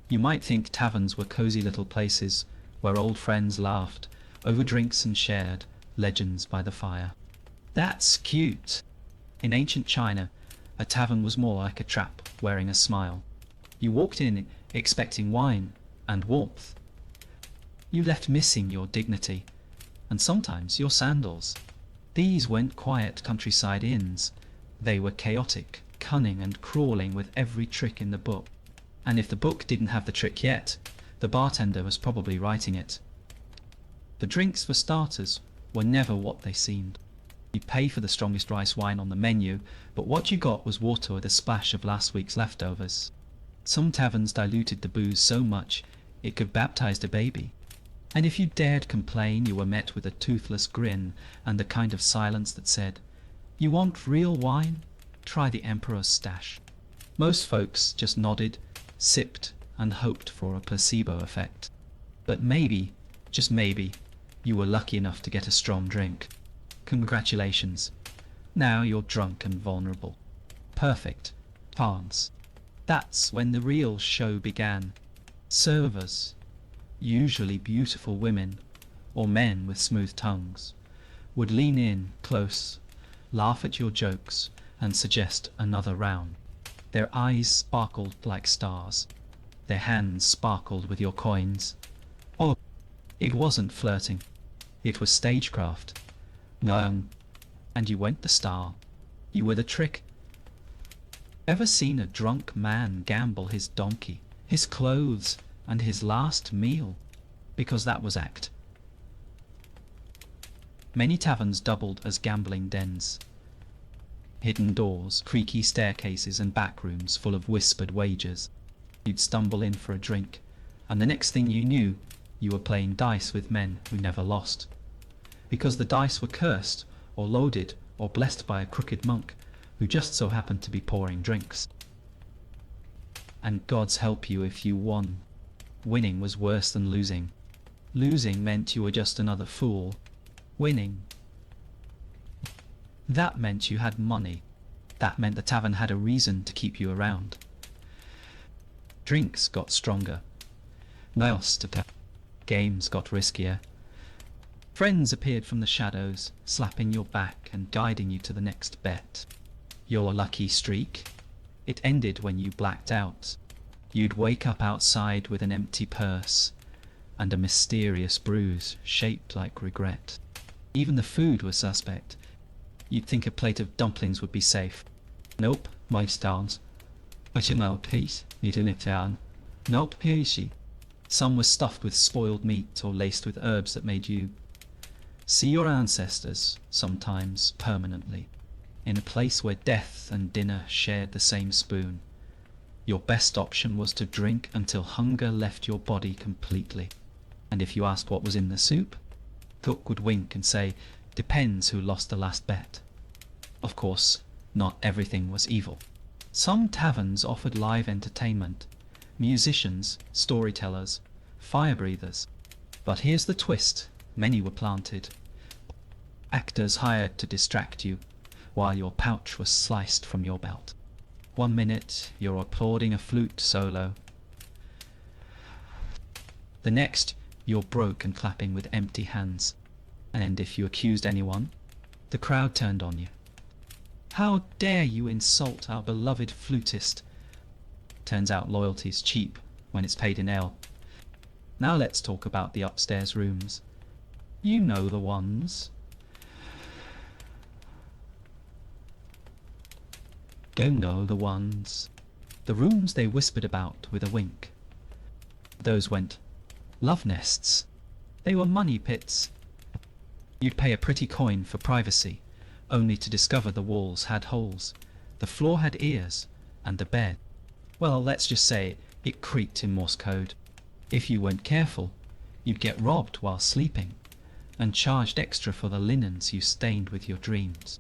You might think taverns were cozy little places where old friends laughed over drinks and shared legends by the fire. That's cute. In ancient China, a tavern was more like a trap wearing a smile. You walked in expecting wine and warmth. You left missing your dignity, and sometimes your sandals. These weren't quiet countryside inns. They were chaotic, cunning, and crawling with every trick in the book. And if the book didn't have the trick yet, the bartender was probably writing it. The drinks, for starters, were never what they seemed. You pay for the strongest rice wine on the menu, but what you got was water with a splash of last week's leftovers. Some taverns diluted the booze so much it could baptize a baby. And if you dared complain, you were met with a toothless grin and the kind of silence that said, "You want real wine? Try the Emperor's stash." Most folks just nodded, sipped, and hoped for a placebo effect. But maybe, just maybe, you were lucky enough to get a strong drink. Congratulations. Now you're drunk and vulnerable. Perfect. Chance. That's when the real show began. Servers, usually beautiful women, or men with smooth tongues, would lean in close, laugh at your jokes, and suggest another round. Their eyes sparkled like stars. Their hands sparkled with your coins. Oh, it wasn't flirting. It was stagecraft. No, and you weren't the star. You were the trick. Ever seen a drunk man gamble his donkey, his clothes, and his last meal? Because that was act. Many taverns doubled as gambling dens. Hidden doors, creaky staircases, and back rooms full of whispered wagers. You'd stumble in for a drink, and the next thing you knew, you were playing dice with men who never lost. Because the dice were cursed, or loaded, or blessed by a crooked monk, who just so happened to be pouring drinks. And God's help you if you won. Winning was worse than losing. Losing meant you were just another fool. Winning, that meant you had money. That meant the tavern had a reason to keep you around. Drinks got stronger. Games got riskier. Friends appeared from the shadows, slapping your back and guiding you to the next bet. Your lucky streak? It ended when you blacked out. You'd wake up outside with an empty purse and a mysterious bruise shaped like regret. Even the food was suspect. You'd think a plate of dumplings would be safe. Nope, my stars. Nope, peasy. Some were stuffed with spoiled meat or laced with herbs that made you see your ancestors, sometimes permanently, in a place where death and dinner shared the same spoon. Your best option was to drink until hunger left your body completely. And if you asked what was in the soup, cook would wink and say, "Depends who lost the last bet." Of course, not everything was evil. Some taverns offered live entertainment, musicians, storytellers, fire breathers. But here's the twist, many were planted. Actors hired to distract you, while your pouch was sliced from your belt. 1 minute, you're applauding a flute solo. The next, you're broke and clapping with empty hands. And if you accused anyone, the crowd turned on you. "How dare you insult our beloved flutist?" Turns out loyalty's cheap when it's paid in ale. Now let's talk about the upstairs rooms. You know the ones. Don't know the ones. The rooms they whispered about with a wink. Those went love nests. They were money pits. You'd pay a pretty coin for privacy, only to discover the walls had holes, the floor had ears, and the bed, well, let's just say it creaked in Morse code. If you weren't careful, you'd get robbed while sleeping, and charged extra for the linens you stained with your dreams.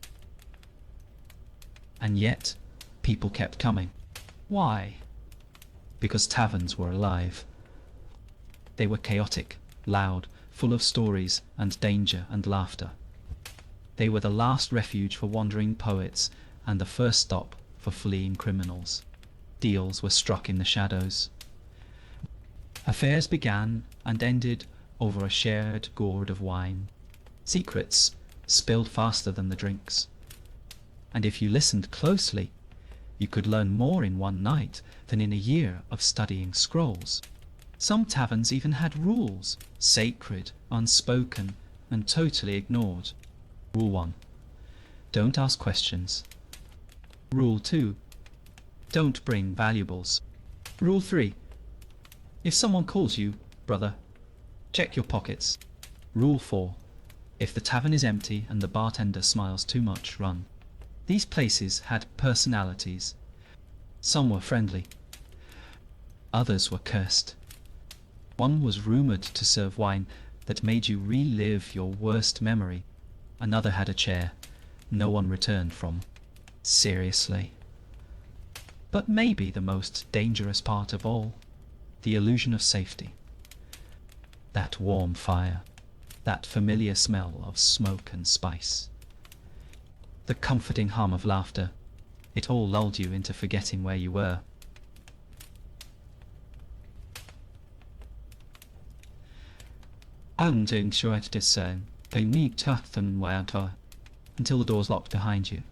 And yet, people kept coming. Why? Because taverns were alive. They were chaotic, loud, full of stories and danger and laughter. They were the last refuge for wandering poets and the first stop for fleeing criminals. Deals were struck in the shadows. Affairs began and ended over a shared gourd of wine. Secrets spilled faster than the drinks. And if you listened closely, You could learn more in one night than in a year of studying scrolls. Some taverns even had rules, sacred, unspoken, and totally ignored. Rule 1. Don't ask questions. Rule 2. Don't bring valuables. Rule 3. If someone calls you, brother, check your pockets. Rule 4. If the tavern is empty and the bartender smiles too much, run. These places had personalities. Some were friendly. Others were cursed. One was rumoured to serve wine that made you relive your worst memory. Another had a chair no one returned from. Seriously. But maybe the most dangerous part of all, the illusion of safety. That warm fire, that familiar smell of smoke and spice. The comforting hum of laughter, it all lulled you into forgetting where you were. Until the doors locked behind you.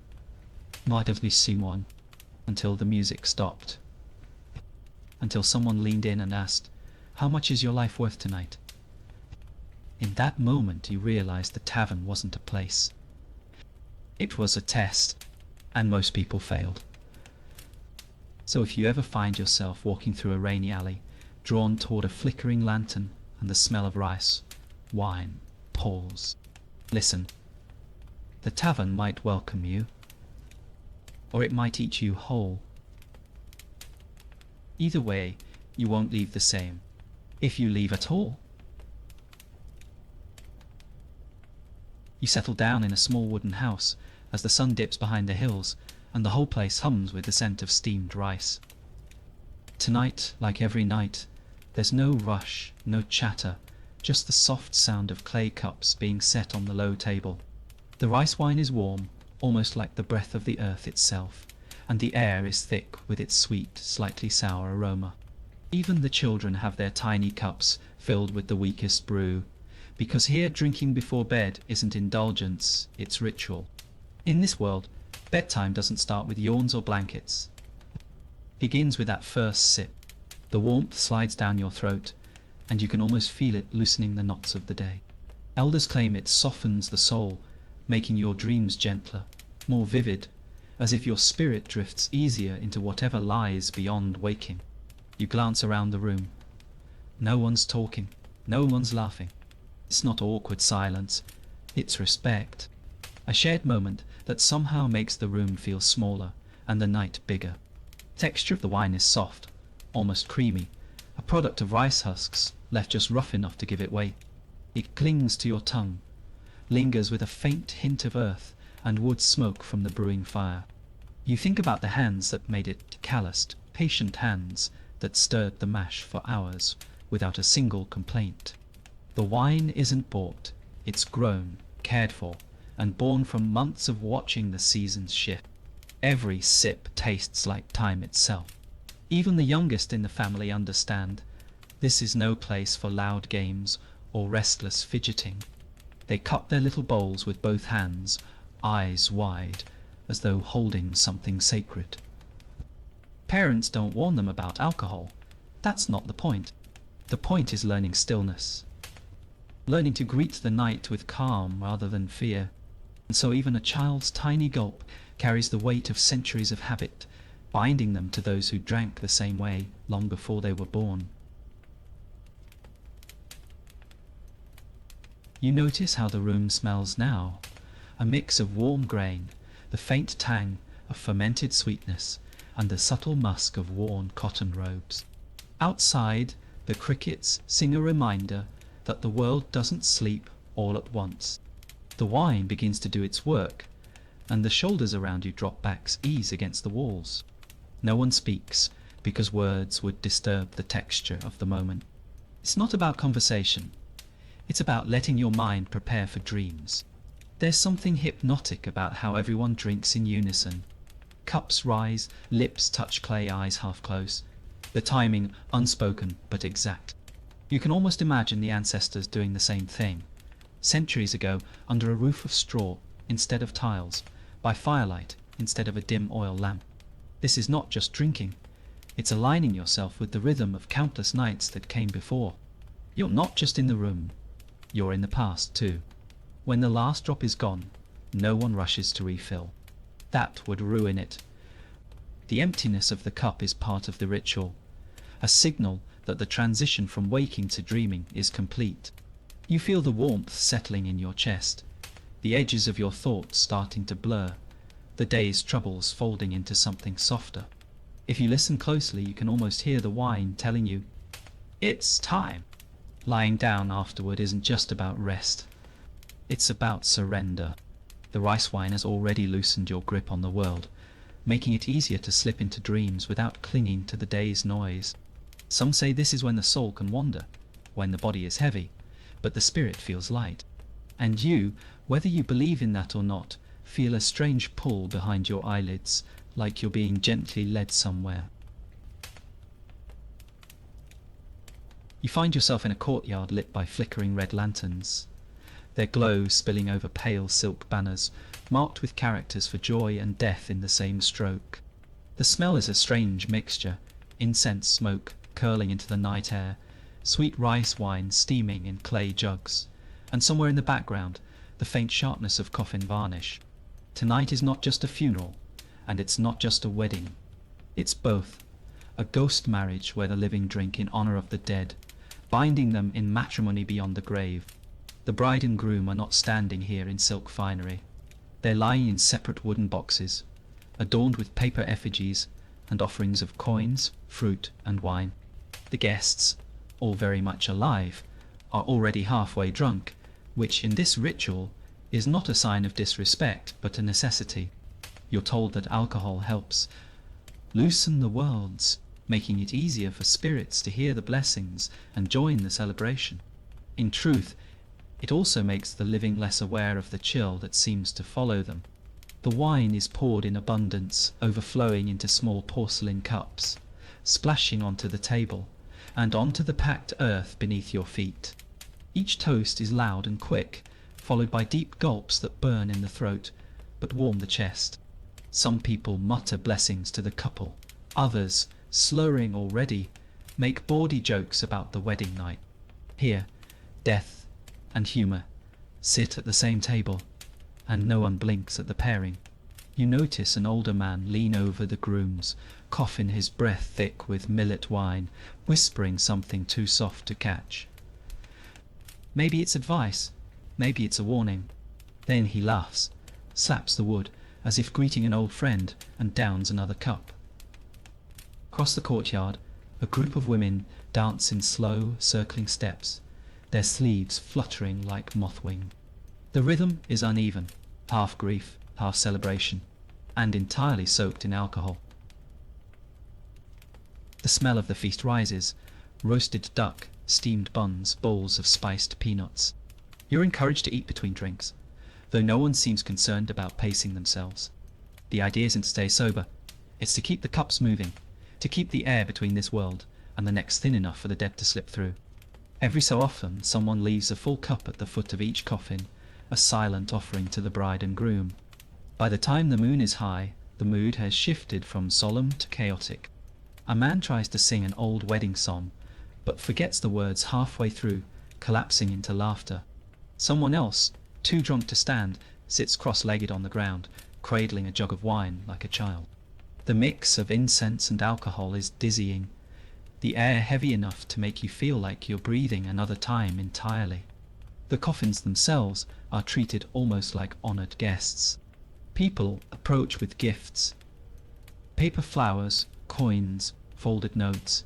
Might have seen one, until the music stopped. Until someone leaned in and asked, "How much is your life worth tonight?" In that moment you realized the tavern wasn't a place. It was a test, and most people failed. So if you ever find yourself walking through a rainy alley, drawn toward a flickering lantern and the smell of rice, wine, pause. Listen. The tavern might welcome you, or it might eat you whole. Either way, you won't leave the same, if you leave at all. You settle down in a small wooden house as the sun dips behind the hills and the whole place hums with the scent of steamed rice. Tonight, like every night, there's no rush, no chatter, just the soft sound of clay cups being set on the low table. The rice wine is warm, almost like the breath of the earth itself, and the air is thick with its sweet, slightly sour aroma. Even the children have their tiny cups filled with the weakest brew, because here drinking before bed isn't indulgence, it's ritual. In this world, bedtime doesn't start with yawns or blankets. It begins with that first sip. The warmth slides down your throat, and you can almost feel it loosening the knots of the day. Elders claim it softens the soul, making your dreams gentler, more vivid, as if your spirit drifts easier into whatever lies beyond waking. You glance around the room. No one's talking, no one's laughing. It's not awkward silence, it's respect. A shared moment that somehow makes the room feel smaller and the night bigger. The texture of the wine is soft, almost creamy, a product of rice husks left just rough enough to give it weight. It clings to your tongue, lingers with a faint hint of earth and wood smoke from the brewing fire. You think about the hands that made it, calloused, patient hands that stirred the mash for hours without a single complaint. The wine isn't bought, it's grown, cared for, and born from months of watching the seasons shift. Every sip tastes like time itself. Even the youngest in the family understand this is no place for loud games or restless fidgeting. They cup their little bowls with both hands, eyes wide, as though holding something sacred. Parents don't warn them about alcohol. That's not the point. The point is learning stillness. Learning to greet the night with calm rather than fear. And so even a child's tiny gulp carries the weight of centuries of habit, binding them to those who drank the same way long before they were born. You notice how the room smells now, a mix of warm grain, the faint tang of fermented sweetness, and the subtle musk of worn cotton robes. Outside, the crickets sing a reminder that the world doesn't sleep all at once. The wine begins to do its work, and the shoulders around you drop back ease against the walls. No one speaks, because words would disturb the texture of the moment. It's not about conversation. It's about letting your mind prepare for dreams. There's something hypnotic about how everyone drinks in unison. Cups rise, lips touch clay, eyes half close. The timing unspoken but exact. You can almost imagine the ancestors doing the same thing. Centuries ago, under a roof of straw instead of tiles, by firelight instead of a dim oil lamp. This is not just drinking, it's aligning yourself with the rhythm of countless nights that came before. You're not just in the room, you're in the past too. When the last drop is gone, no one rushes to refill. That would ruin it. The emptiness of the cup is part of the ritual, a signal that the transition from waking to dreaming is complete. You feel the warmth settling in your chest, the edges of your thoughts starting to blur, the day's troubles folding into something softer. If you listen closely, you can almost hear the wine telling you, it's time. Lying down afterward isn't just about rest. It's about surrender. The rice wine has already loosened your grip on the world, making it easier to slip into dreams without clinging to the day's noise. Some say this is when the soul can wander, when the body is heavy, but the spirit feels light. And you, whether you believe in that or not, feel a strange pull behind your eyelids, like you're being gently led somewhere. You find yourself in a courtyard lit by flickering red lanterns, their glow spilling over pale silk banners, marked with characters for joy and death in the same stroke. The smell is a strange mixture, incense smoke curling into the night air, sweet rice wine steaming in clay jugs, and somewhere in the background, the faint sharpness of coffin varnish. Tonight is not just a funeral, and it's not just a wedding. It's both. A ghost marriage where the living drink in honor of the dead, binding them in matrimony beyond the grave. The bride and groom are not standing here in silk finery. They're lying in separate wooden boxes, adorned with paper effigies and offerings of coins, fruit, and wine. The guests, all very much alive, are already halfway drunk, which in this ritual is not a sign of disrespect but a necessity. You're told that alcohol helps loosen the worlds, making it easier for spirits to hear the blessings and join the celebration. In truth, it also makes the living less aware of the chill that seems to follow them. The wine is poured in abundance, overflowing into small porcelain cups, splashing onto the table, and onto the packed earth beneath your feet. Each toast is loud and quick, followed by deep gulps that burn in the throat, but warm the chest. Some people mutter blessings to the couple, others, slurring already, make bawdy jokes about the wedding night. Here, death and humour sit at the same table, and no one blinks at the pairing. You notice an older man lean over the grooms, cough his breath thick with millet wine, whispering something too soft to catch. Maybe it's advice, maybe it's a warning. Then he laughs, slaps the wood, as if greeting an old friend, and downs another cup. Across the courtyard, a group of women dance in slow, circling steps, their sleeves fluttering like moth-wing. The rhythm is uneven, half grief, half celebration, and entirely soaked in alcohol. The smell of the feast rises, roasted duck, steamed buns, bowls of spiced peanuts. You're encouraged to eat between drinks, though no one seems concerned about pacing themselves. The idea isn't to stay sober, it's to keep the cups moving, to keep the air between this world and the next thin enough for the dead to slip through. Every so often, someone leaves a full cup at the foot of each coffin, a silent offering to the bride and groom. By the time the moon is high, the mood has shifted from solemn to chaotic. A man tries to sing an old wedding song, but forgets the words halfway through, collapsing into laughter. Someone else, too drunk to stand, sits cross-legged on the ground, cradling a jug of wine like a child. The mix of incense and alcohol is dizzying, the air heavy enough to make you feel like you're breathing another time entirely. The coffins themselves are treated almost like honoured guests. People approach with gifts, paper flowers, coins, folded notes,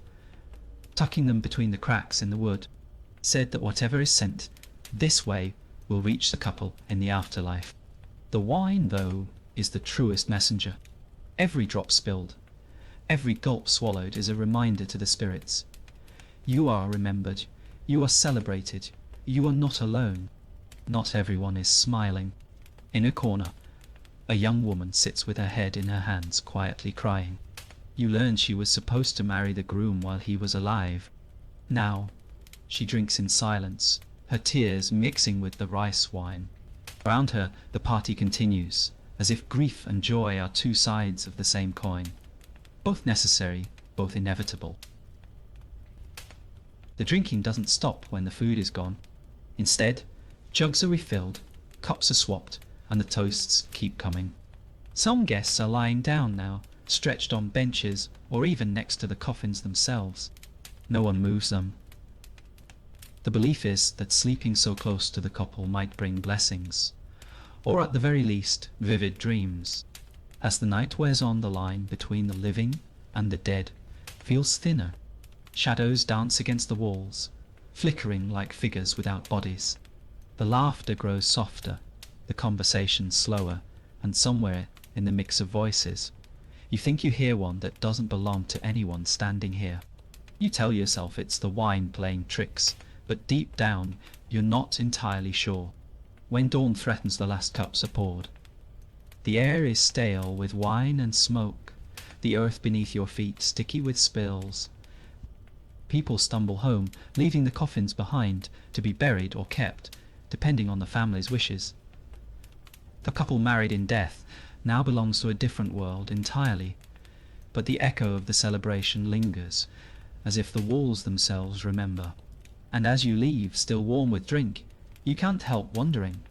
tucking them between the cracks in the wood. Said that whatever is sent this way will reach the couple in the afterlife. The wine, though, is the truest messenger. Every drop spilled, every gulp swallowed is a reminder to the spirits. You are remembered, you are celebrated, you are not alone. Not everyone is smiling. In a corner, a young woman sits with her head in her hands, quietly crying. You learn she was supposed to marry the groom while he was alive. Now, she drinks in silence, her tears mixing with the rice wine. Around her, the party continues, as if grief and joy are two sides of the same coin. both necessary, both inevitable. The drinking doesn't stop when the food is gone. Instead, jugs are refilled, cups are swapped, and the toasts keep coming. Some guests are lying down now, stretched on benches or even next to the coffins themselves. No one moves them. The belief is that sleeping so close to the couple might bring blessings, or at the very least, vivid dreams. As the night wears on, the line between the living and the dead feels thinner. Shadows dance against the walls, flickering like figures without bodies. The laughter grows softer, the conversation slower, and somewhere in the mix of voices, you think you hear one that doesn't belong to anyone standing here. You tell yourself it's the wine playing tricks, but deep down, you're not entirely sure. When dawn threatens, the last cups are poured. The air is stale with wine and smoke, the earth beneath your feet sticky with spills. People stumble home, leaving the coffins behind to be buried or kept, depending on the family's wishes. The couple married in death now belongs to a different world entirely, but the echo of the celebration lingers, as if the walls themselves remember. And as you leave, still warm with drink, you can't help wondering,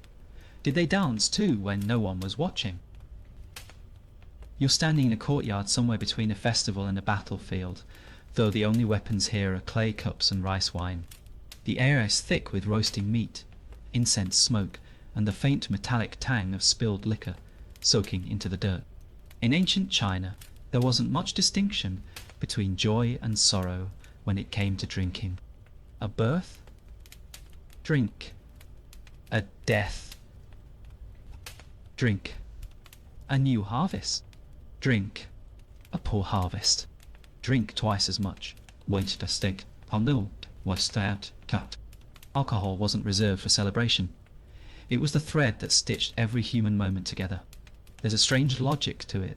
did they dance too when no one was watching? You're standing in a courtyard somewhere between a festival and a battlefield, though the only weapons here are clay cups and rice wine. The air is thick with roasting meat, incense smoke, and the faint metallic tang of spilled liquor soaking into the dirt. In ancient China, there wasn't much distinction between joy and sorrow when it came to drinking. A birth? Drink. A death? Drink. A new harvest? Drink. A poor harvest? Drink twice as much. Wait to stick. Handel was that cut. Alcohol wasn't reserved for celebration. It was the thread that stitched every human moment together. There's a strange logic to it.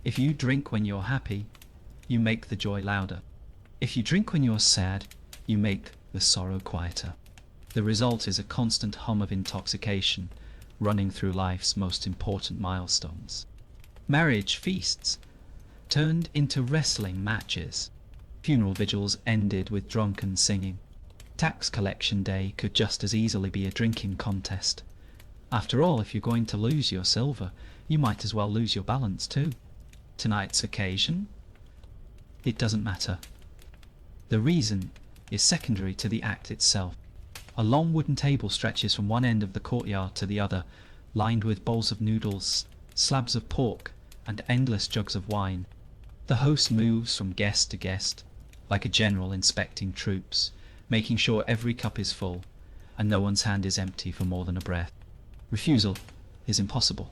If you drink when you're happy, you make the joy louder. If you drink when you're sad, you make the sorrow quieter. The result is a constant hum of intoxication running through life's most important milestones. Marriage feasts turned into wrestling matches. Funeral vigils ended with drunken singing. Tax collection day could just as easily be a drinking contest. After all, if you're going to lose your silver, you might as well lose your balance too. Tonight's occasion? It doesn't matter. The reason is secondary to the act itself. A long wooden table stretches from one end of the courtyard to the other, lined with bowls of noodles, slabs of pork, and endless jugs of wine. The host moves from guest to guest, like a general inspecting troops, making sure every cup is full, and no one's hand is empty for more than a breath. Refusal is impossible.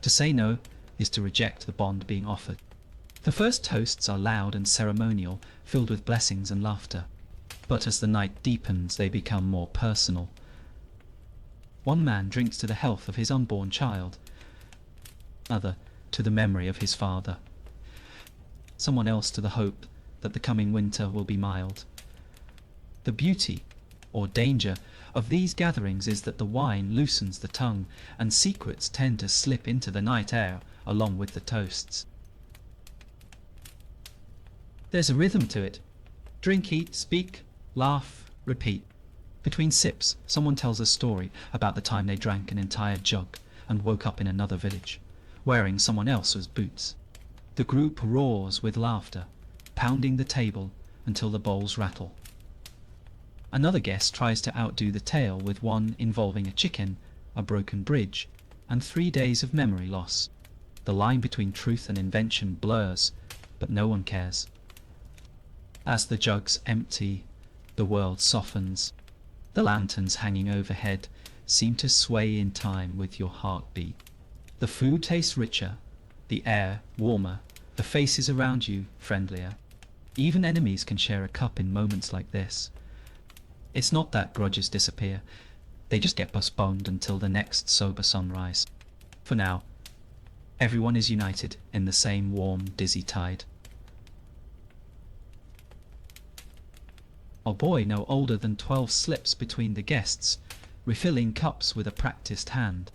To say no is to reject the bond being offered. The first toasts are loud and ceremonial, filled with blessings and laughter. But as the night deepens, they become more personal. One man drinks to the health of his unborn child, another to the memory of his father, someone else to the hope that the coming winter will be mild. The beauty, or danger, of these gatherings is that the wine loosens the tongue, and secrets tend to slip into the night air along with the toasts. There's a rhythm to it. Drink, eat, speak, laugh, repeat. Between sips, someone tells a story about the time they drank an entire jug and woke up in another village, wearing someone else's boots. The group roars with laughter, pounding the table until the bowls rattle. Another guest tries to outdo the tale with one involving a chicken, a broken bridge, and 3 days of memory loss. The line between truth and invention blurs, but no one cares. As the jugs empty, the world softens. The lanterns hanging overhead seem to sway in time with your heartbeat. The food tastes richer, the air warmer, the faces around you friendlier. Even enemies can share a cup in moments like this. It's not that grudges disappear, they just get postponed until the next sober sunrise. For now, everyone is united in the same warm, dizzy tide. A boy no older than 12 slips between the guests, refilling cups with a practiced hand.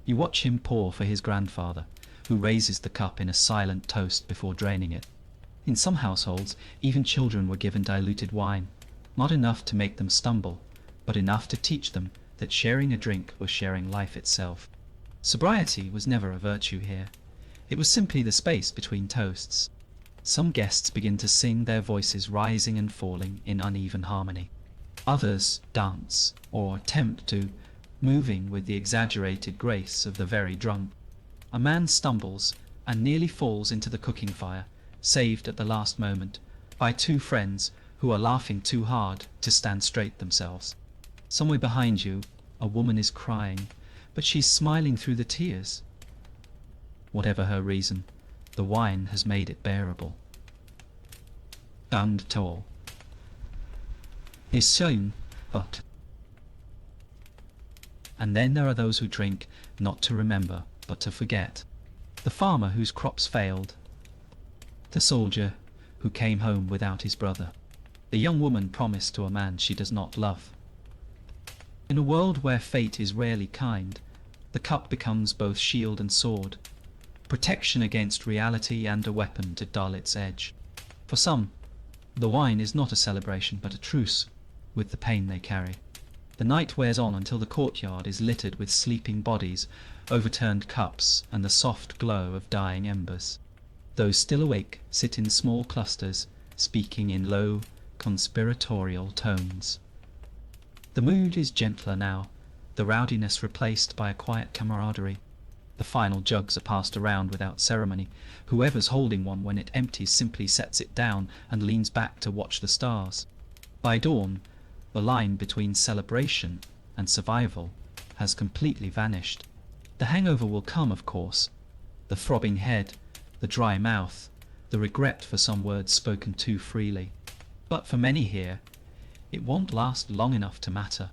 You watch him pour for his grandfather, who raises the cup in a silent toast before draining it. In some households, even children were given diluted wine, not enough to make them stumble, but enough to teach them that sharing a drink was sharing life itself. Sobriety was never a virtue here. It was simply the space between toasts. Some guests begin to sing, their voices rising and falling in uneven harmony. Others dance, or attempt to, moving with the exaggerated grace of the very drunk. A man stumbles and nearly falls into the cooking fire, saved at the last moment by two friends who are laughing too hard to stand straight themselves. Somewhere behind you, a woman is crying, but she's smiling through the tears. Whatever her reason, the wine has made it bearable. And tall is soon, but. And then there are those who drink not to remember, but to forget. The farmer whose crops failed, the soldier who came home without his brother, the young woman promised to a man she does not love. In a world where fate is rarely kind, the cup becomes both shield and sword, protection against reality and a weapon to dull its edge. For some, the wine is not a celebration but a truce with the pain they carry. The night wears on until the courtyard is littered with sleeping bodies, overturned cups, and the soft glow of dying embers. Those still awake sit in small clusters, speaking in low, conspiratorial tones. The mood is gentler now, the rowdiness replaced by a quiet camaraderie. The final jugs are passed around without ceremony. Whoever's holding one when it empties simply sets it down and leans back to watch the stars. By dawn, the line between celebration and survival has completely vanished. The hangover will come, of course. The throbbing head, the dry mouth, the regret for some words spoken too freely. But for many here, it won't last long enough to matter.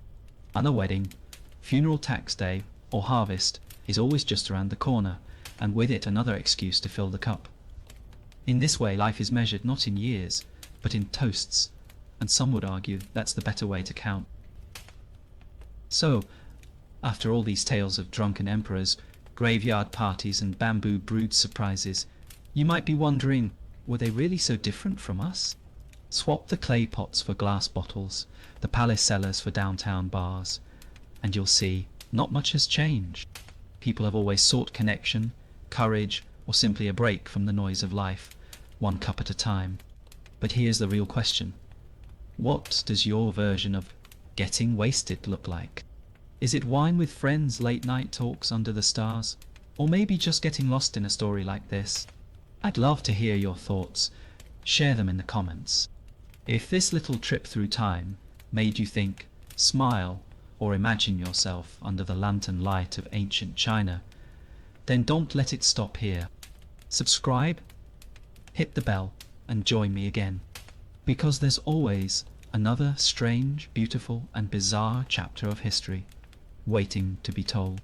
And a wedding, funeral, tax day, or harvest is always just around the corner, and with it another excuse to fill the cup. In this way, life is measured not in years, but in toasts, and some would argue that's the better way to count. So, after all these tales of drunken emperors, graveyard parties, and bamboo brewed surprises, you might be wondering, were they really so different from us? Swap the clay pots for glass bottles, the palace cellars for downtown bars, and you'll see not much has changed. People have always sought connection, courage, or simply a break from the noise of life, one cup at a time. But here's the real question. What does your version of getting wasted look like? Is it wine with friends, late night talks under the stars? Or maybe just getting lost in a story like this? I'd love to hear your thoughts. Share them in the comments. If this little trip through time made you think, smile, or imagine yourself under the lantern light of ancient China, then don't let it stop here. Subscribe, hit the bell, and join me again. Because there's always another strange, beautiful, and bizarre chapter of history waiting to be told.